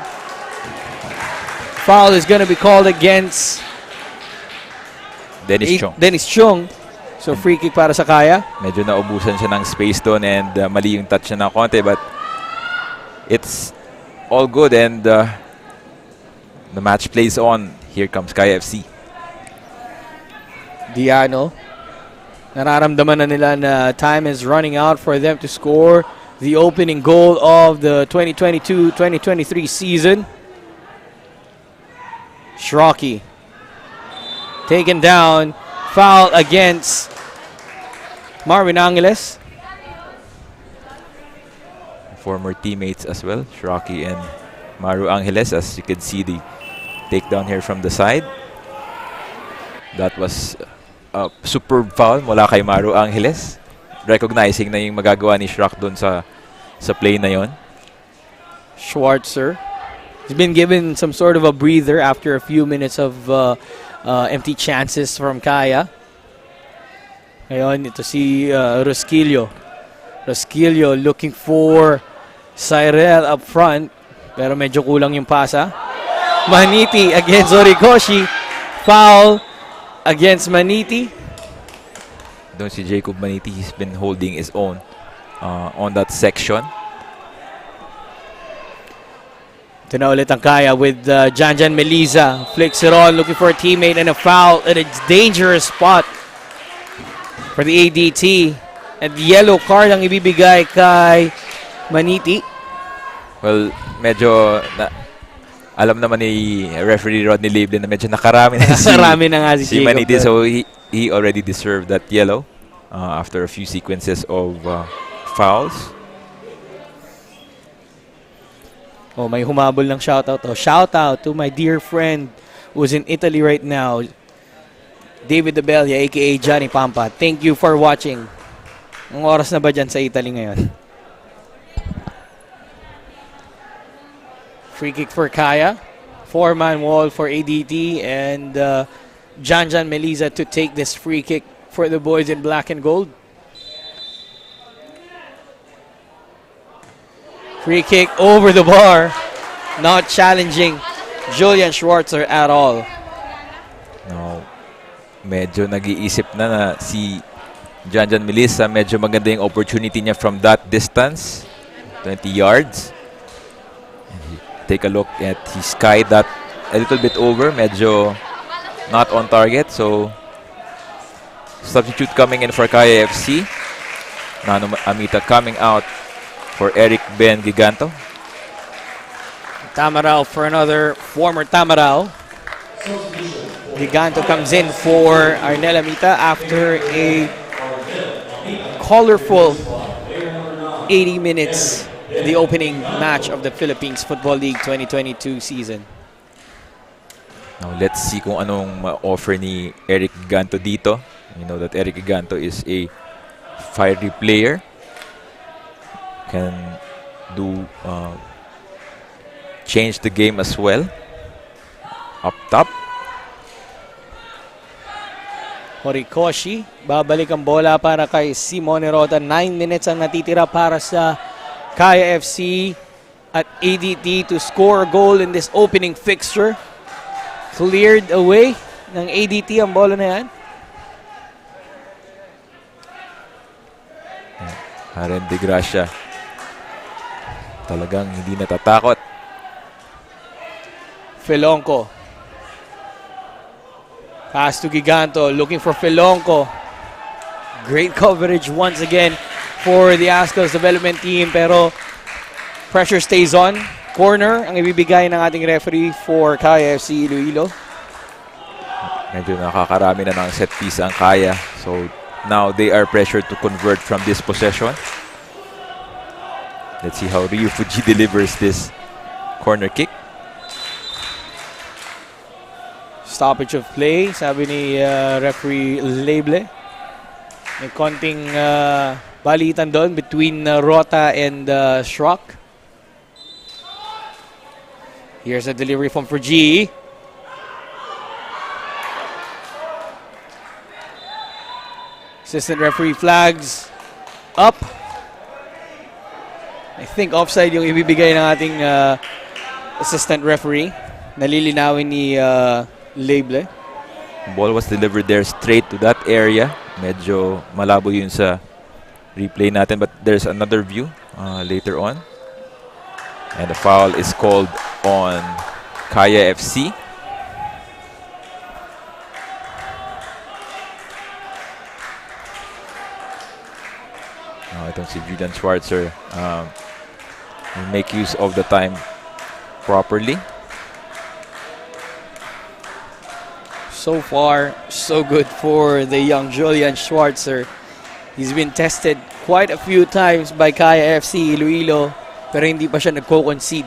Foul is going to be called against Dennis Chung. So free kick para sa Kaya. Medyo naubusan siya ng space doon and mali yung touch niya ng konti, but it's all good and the match plays on. Here comes Kaya FC. Diano. Nararamdaman na nila na time is running out for them to score the opening goal of the 2022-2023 season. Shrocky taken down. Foul against Marvin Angeles. Former teammates as well, Shrocky and Maru Angeles, as you can see the takedown here from the side. That was a superb foul mula kay Maru Angeles. Recognizing na yung magagawa ni Shrock doon sa play na yon. Schwarzer. He's been given some sort of a breather after a few minutes of empty chances from Kaya. Ngayon, ito si Rosquillo. Rosquillo looking for Cyril up front. Pero medyo kulang yung pasa. Maniti against Orikoshi. Foul against Maniti. Doon si Jacob Maniti, he's been holding his own on that section. Ito na ulit ang Kaya with Janjan Meliza. Flicks it on, looking for a teammate and a foul at a dangerous spot for the ADT. And yellow card ang ibibigay kay Maniti. Well, medyo alam naman ni referee Rodney Livlin na medyo nakarami na Nakarami na nga si Jacob. Maniti, so he already deserved that yellow after a few sequences of fouls. Oh, may humabol ng shoutout. Oh, shoutout to my dear friend who's in Italy right now, David Debelia, aka Johnny Pampa. Thank you for watching. Ang oras na ba dyan sa Italy ngayon? Free kick for Kaya. 4-man wall for ADT and Janjan Meliza to take this free kick for the boys in black and gold. Free kick over the bar. Not challenging Julian Schwarzer at all. No. Medyo nag-iisip na si Janjan Melissa, medyo maganda yung opportunity niya from that distance. 20 yards. Take a look at he skied that a little bit over. Medyo not on target. So, substitute coming in for Kaya FC. Nano Amita coming out for Eric Ben Giganto. Tamarao for another former Tamarao. Giganto comes in for Arnel Amita after a colorful 80 minutes in the opening match of the Philippines Football League 2022 season. Now let's see kung anong ma-offer ni Eric Giganto dito. You know that Eric Giganto is a fiery player. Can do change the game as well. Up top. Horikoshi, babalik ang bola para kay Simone Rota. 9 minutes ang natitira para sa Kaya FC at ADT to score a goal in this opening fixture. Cleared away ng ADT ang bola na yan. Haren de Gracia. Talagang hindi natatakot. Felonco. Pass to Giganto, looking for Felonco. Great coverage once again for the Azkals development team, pero pressure stays on. Corner ang ibibigay ng ating referee for Kaya FC Iloilo. Medyo nakakarami na ng set piece ang Kaya. So now they are pressured to convert from this possession. Let's see how Ryu Fuji delivers this corner kick. Stoppage of play, sabi ni referee Label. May konting balitan doon between Rota and Schrock. Here's a delivery from Fuji. Assistant referee flags up. I think offside yung ibibigay ng ating assistant referee. Nalilinawin ni Label. Ball was delivered there straight to that area. Medyo malabo yun sa replay natin, but there's another view later on. And the foul is called on Kaya FC. Itong si Julian Schwarzer will make use of the time properly. So far, so good for the young Julian Schwarzer. He's been tested quite a few times by Kaya FC-Iloilo, pero hindi pa siya nagko-concede.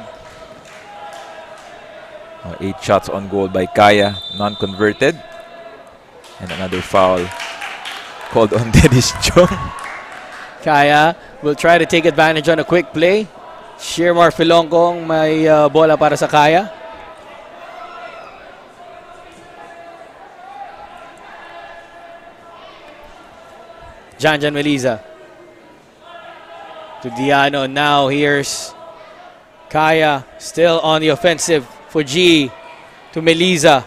8 shots on goal by Kaya, non-converted. And another foul called on Dennis Chong. Kaya will try to take advantage on a quick play. Shirmar Filongkong may bola para sa Kaya. Janjan Meliza to Diano. Now here's Kaya still on the offensive. Fuji to Meliza.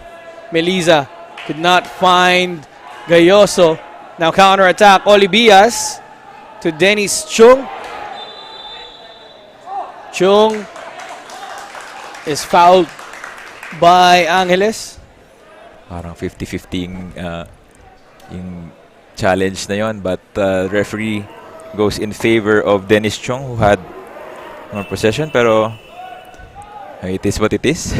Meliza could not find Gayoso. Now counter attack. Olibias to Dennis Chung. Chung is fouled by Angeles. Parang 50-50 yung challenge na yon, but referee goes in favor of Dennis Chung, who had more possession, pero it is what it is.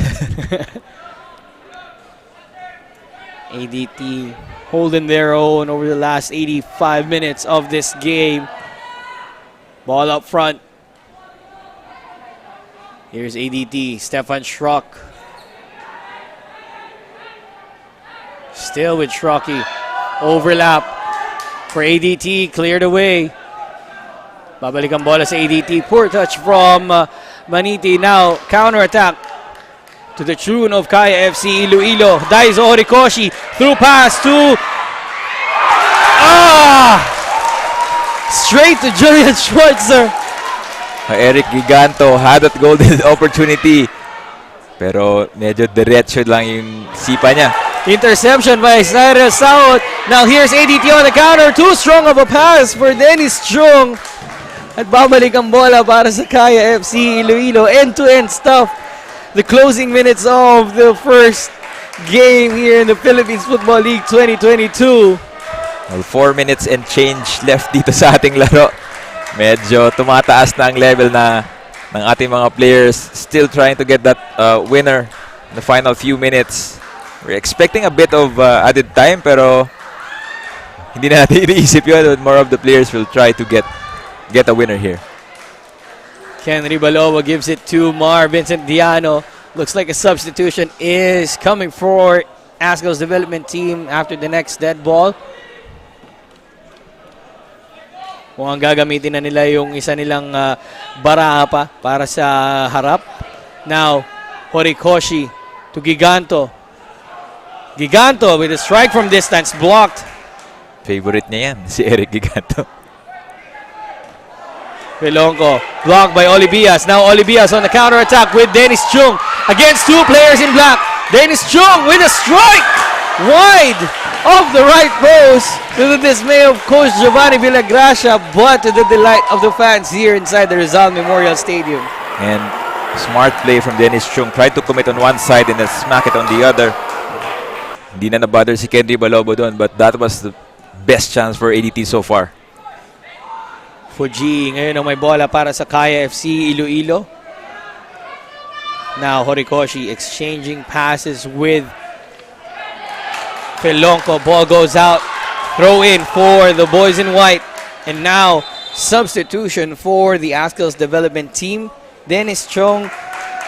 ADT holding their own over the last 85 minutes of this game. Ball up front. Here's ADT, Stefan Schrock. Still with Schrocky. Overlap for ADT, cleared away. Babalik ang bola sa ADT. Poor touch from Maniti. Now, counter-attack to the tune of Kaya FC Iloilo. Daiso Horikoshi. Through pass to... Straight to Julian Schwarzer. Eric Giganto had that golden opportunity, pero medyo diretso lang yung sipa niya. Interception by Cyril South. Now here's ADT on the counter. Too strong of a pass for Dennis Chung. At babalik ang bola para sa Kaya FC Iloilo. End-to-end stuff. The closing minutes of the first game here in the Philippines Football League 2022. Well, 4 minutes and change left dito sa ating laro. Medyo tumataas na ang level na ng ating mga players. Still trying to get that winner in the final few minutes. We're expecting a bit of added time, pero hindi na natin iniisip yun. More of the players will try to get a winner here. Kenry Baloba gives it to Mar Vincent Diano. Looks like a substitution is coming for Azkals development team after the next dead ball. Mukhang gagamitin na nila yung isa nilang baraha pa para sa harap. Now, Horikoshi to Giganto. Giganto with a strike from distance blocked. Favorite niya yan, si Eric Giganto. Pelonco blocked by Olivias. Now Olivias on the counter attack with Dennis Chung against two players in black. Dennis Chung with a strike wide of the right post to the dismay of Coach Giovanni Villagracia, but to the delight of the fans here inside the Rizal Memorial Stadium. And smart play from Dennis Chung. Tried to commit on one side and then smack it on the other. Hindi na na-bother si Kenry Balobo doon, but that was the best chance for ADT so far. Fuji ngayon ang may bola para sa Kaya FC Iloilo. Now Horikoshi exchanging passes with Pelonco. Ball goes out. Throw in for the boys in white. And now substitution for the Azkals development team. Dennis Chung.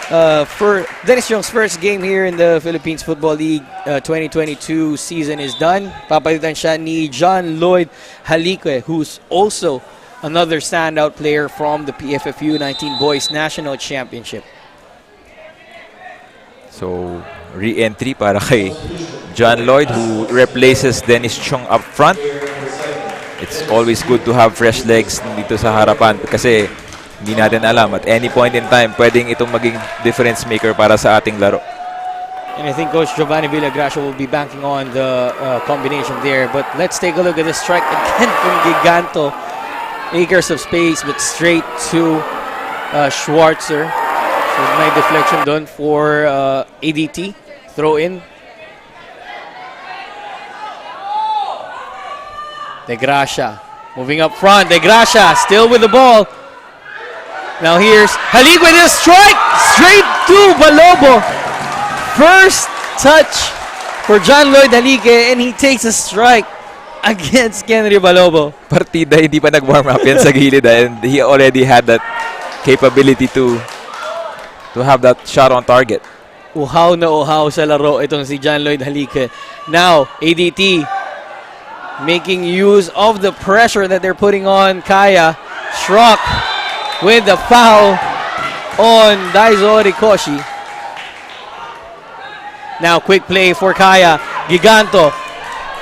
Dennis Chung's first game here in the Philippines Football League 2022 season is done. Papalitan siya ni John Lloyd Halique, who's also another standout player from the PFFU 19 Boys National Championship. So, re-entry para kay John Lloyd, who replaces Dennis Chung up front. It's always good to have fresh legs dito sa harapan kasi hindi natin alam at any point in time pwedeng itong maging difference maker para sa ating laro. And I think Coach Giovanni Villagracia will be banking on the combination there. But let's take a look at the strike again from Giganto. Acres of space but straight to Schwarzer. So may deflection done for ADT. Throw in. De Gracia moving up front. De Gracia still with the ball. Now here's Halique with a strike straight to Balobo. First touch for John Lloyd Halique and he takes a strike against Kenry Balobo. Partida, hindi pa nag-warm up yan sa gilid and he already had that capability to have that shot on target. Uhaw na uhaw sa laro itong si John Lloyd Halique. Now, ADT making use of the pressure that they're putting on Kaya. Schrock with the foul on Daizo Horikoshi. Now, quick play for Kaya. Giganto.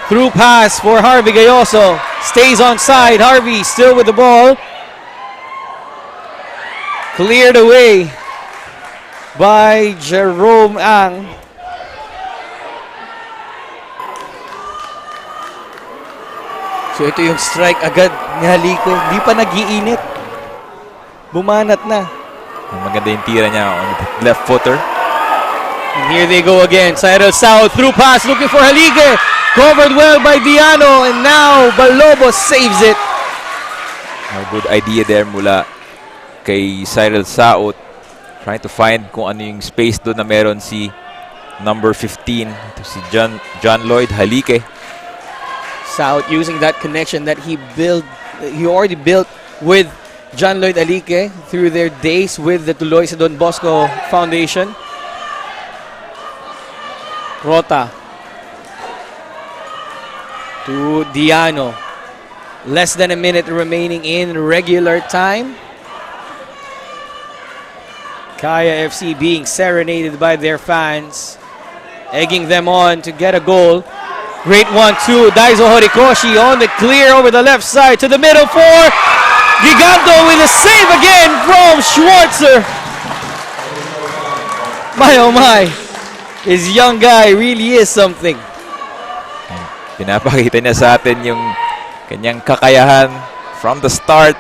Through pass for Harvey Gayoso. Stays on side. Harvey still with the ball. Cleared away by Jerome Ang. So ito yung strike agad ni Halique. Di pa nag-iinit. Bumanat na. Maganda yung tira niya on the left footer. And here they go again. Cyril South through pass looking for Halique. Covered well by Diano and now Balobo saves it. A good idea there mula kay Cyril Saot. Trying to find kung ano yung space doon na meron si number 15. Ito si John Lloyd Halique. South using that connection that he already built with John Lloyd Halique through their days with the Tuloy sa Don Bosco Foundation. Rota to Diano. Less than a minute remaining in regular time. Kaya FC being serenaded by their fans, egging them on to get a goal. Great 1-2. Daizo Horikoshi on the clear over the left side to the middle for Giganto with a save again from Schwarzer. My oh my. This young guy really is something. Pinapakita niya sa atin yung kanyang kakayahan from the start.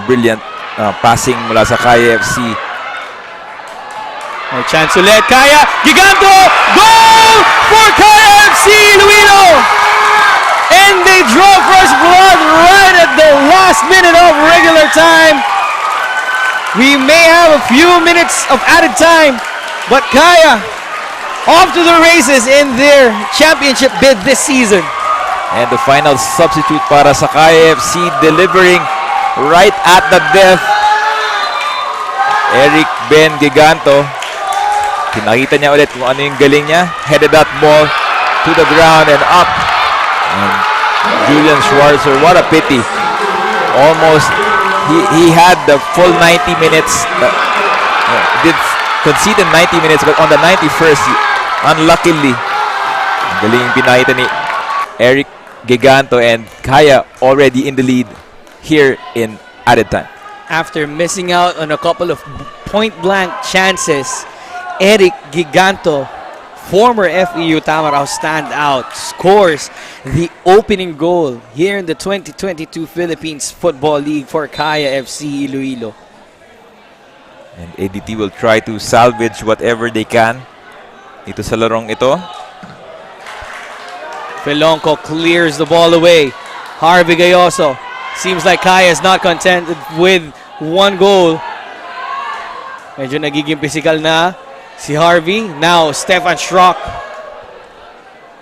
Brilliant passing mula sa Kaya FC. May chance ulit. Kaya! Giganto! Goal for Qatar FC-Iloilo! And they draw first blood right at the last minute of regular time. We may have a few minutes of added time, but Kaya off to the races in their championship bid this season. And the final substitute para sa Kaya FC, delivering right at the death. Eric Ben Giganto. Pinakita niya ulit kung ano yung galing niya. Headed that ball to the ground and up. And Julian Schwarzer, what a pity. Almost, he had the full 90 minutes. Did concede in 90 minutes, but on the 91st, unluckily, ang galing yung pinakita ni Eric Giganto, and Kaya already in the lead here in added time. After missing out on a couple of point-blank chances, Eric Giganto, former FEU Tamarao standout, scores the opening goal here in the 2022 Philippines Football League for Kaya FC-Iloilo. And ADT will try to salvage whatever they can dito sa larong ito. Felonco clears the ball away. Harvey Gayoso. Seems like Kaya is not contented with one goal. Medyo nagiging physical na si Harvey. Now Stefan Schrock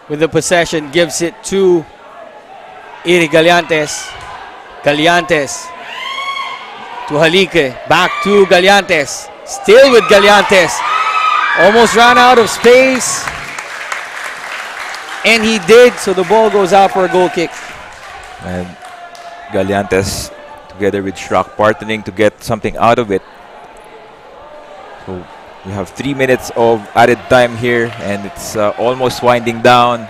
with the possession gives it to Iri Galiantes. Galiantes to Halike. Back to Galiantes. Still with Galiantes. Almost ran out of space. And he did, so the ball goes out for a goal kick. And Galiantes together with Schrock partnering to get something out of it. So we have 3 minutes of added time here, and it's almost winding down.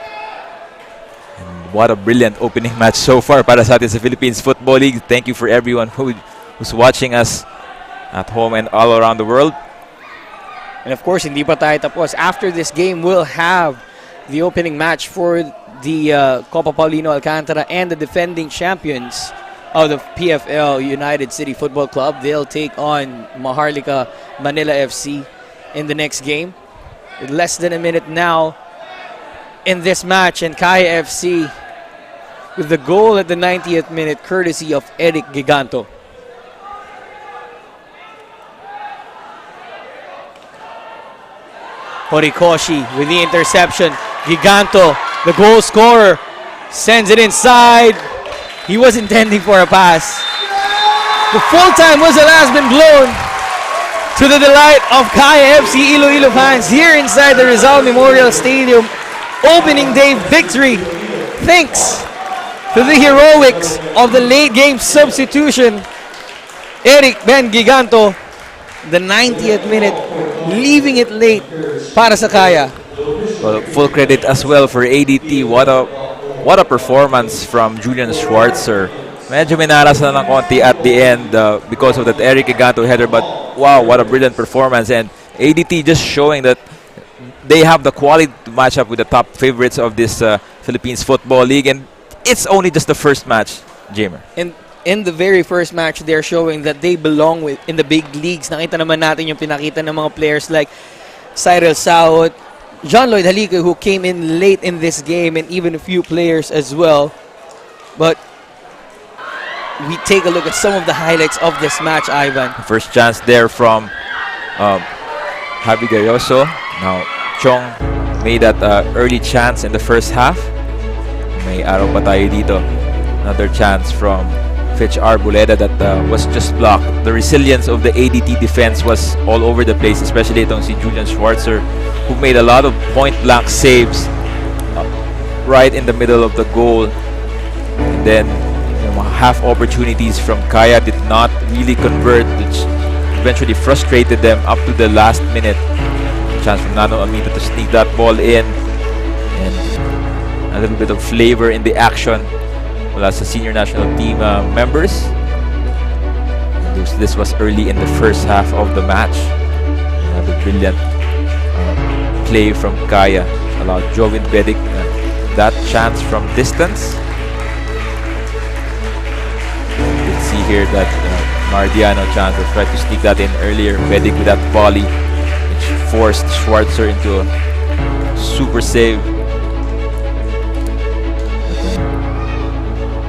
And what a brilliant opening match so far para sa atin sa Philippines Football League. Thank you for everyone who's watching us at home and all around the world. And of course, hindi pa tayo tapos. After this game, we'll have the opening match for the Copa Paulino Alcantara and the defending champions of the PFL United City Football Club. They'll take on Maharlika Manila FC in the next game. With less than a minute now in this match, and Kaya FC with the goal at the 90th minute courtesy of Eric Giganto. Horikoshi with the interception. Giganto, the goal scorer, sends it inside. He was intending for a pass. The full-time whistle has been blown to the delight of Kaya FC Iloilo fans here inside the Rizal Memorial Stadium. Opening day victory thanks to the heroics of the late game substitution. Eric Ben Giganto, the 90th minute, leaving it late para sa Kaya. Well, full credit as well for ADT. What a performance from Julian Schwarzer. Medyo minaras na ng konti at the end because of that Eric Giganto header, but wow, what a brilliant performance. And ADT just showing that they have the quality to match up with the top favorites of this Philippines Football League, and it's only just the first match, Jamer. And in the very first match, they're showing that they belong in the big leagues. Nakita naman natin yung pinakita ng mga players like Cyril Saot, John Lloyd Halike, who came in late in this game, and even a few players as well. But we take a look at some of the highlights of this match, Ivan. First chance there from Javi Gayoso. Now, Chong made that early chance in the first half. May araw pa tayo dito. Another chance from Fitch Arboleda that was just blocked. The resilience of the ADT defense was all over the place, especially itong si Julian Schwarzer, who made a lot of point-blank saves right in the middle of the goal. And then half opportunities from Kaya did not really convert, which eventually frustrated them up to the last minute. Chance from Nano Amita to sneak that ball in, and a little bit of flavor in the action mula sa senior national team members. This was early in the first half of the match. Another brilliant play from Kaya allowed Jovin Bedic that chance from distance. You can see here that Mardiano chance that tried to sneak that in earlier. Bedic with that volley, which forced Schwarzer into a super save.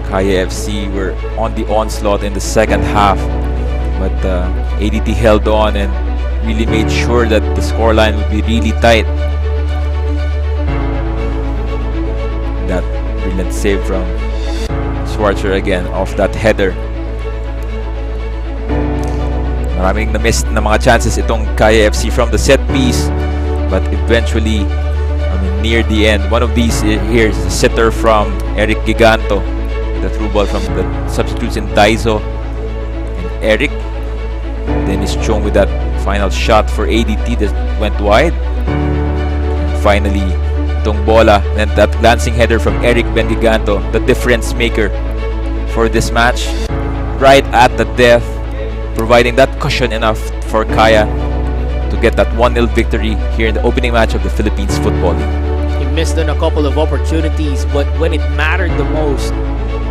Kaya FC were on the onslaught in the second half, but ADT held on and really made sure that the scoreline would be really tight. That brilliant save from Schwarzer again off that header. Maraming na-miss na mga chances itong Kaya FC from the set piece, but eventually, near the end, one of these here is a sitter from Eric Giganto. The through ball from the substitutes in Daiso and Eric. Dennis Chong with that final shot for ADT that went wide. And finally, itong bola and that glancing header from Eric Bengiganto, the difference maker for this match. Right at the death, providing that cushion enough for Kaya to get that 1-0 victory here in the opening match of the Philippines Football League. He missed on a couple of opportunities, but when it mattered the most,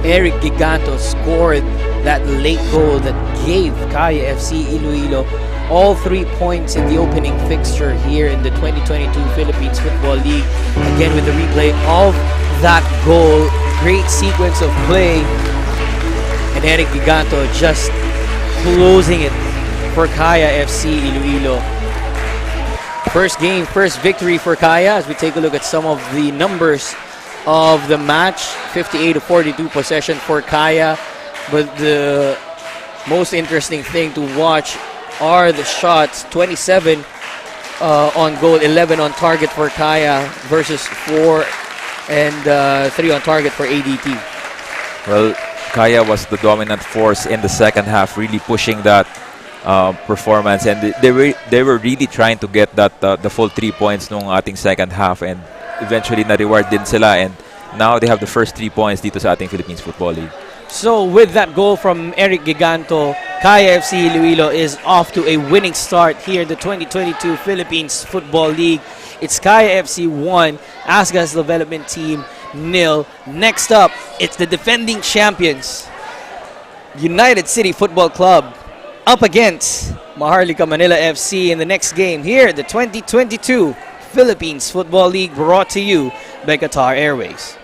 Eric Giganto scored that late goal that gave Kaya FC-Iloilo all 3 points in the opening fixture here in the 2022 Philippines Football League. Again with the replay of that goal. Great sequence of play. And Eric Giganto just closing it for Kaya FC-Iloilo. First game, first victory for Kaya as we take a look at some of the numbers of the match. 58-42 possession for Kaya, but the most interesting thing to watch are the shots. 27 on goal, 11 on target for Kaya versus 4 and 3 on target for ADT. Well, Kaya was the dominant force in the second half, really pushing that performance, and they were really trying to get that the full 3 points nung ating second half, and eventually na-reward din sila, and now they have the first 3 points dito sa ating Philippines Football League. So with that goal from Eric Giganto, Kaya FC Iloilo is off to a winning start here in the 2022 Philippines Football League. It's Kaya FC 1, Azkals Development Team 0. Next up, it's the defending champions, United City Football Club, up against Maharlika Manila FC in the next game here, the 2022 Philippines Football League, brought to you by Qatar Airways.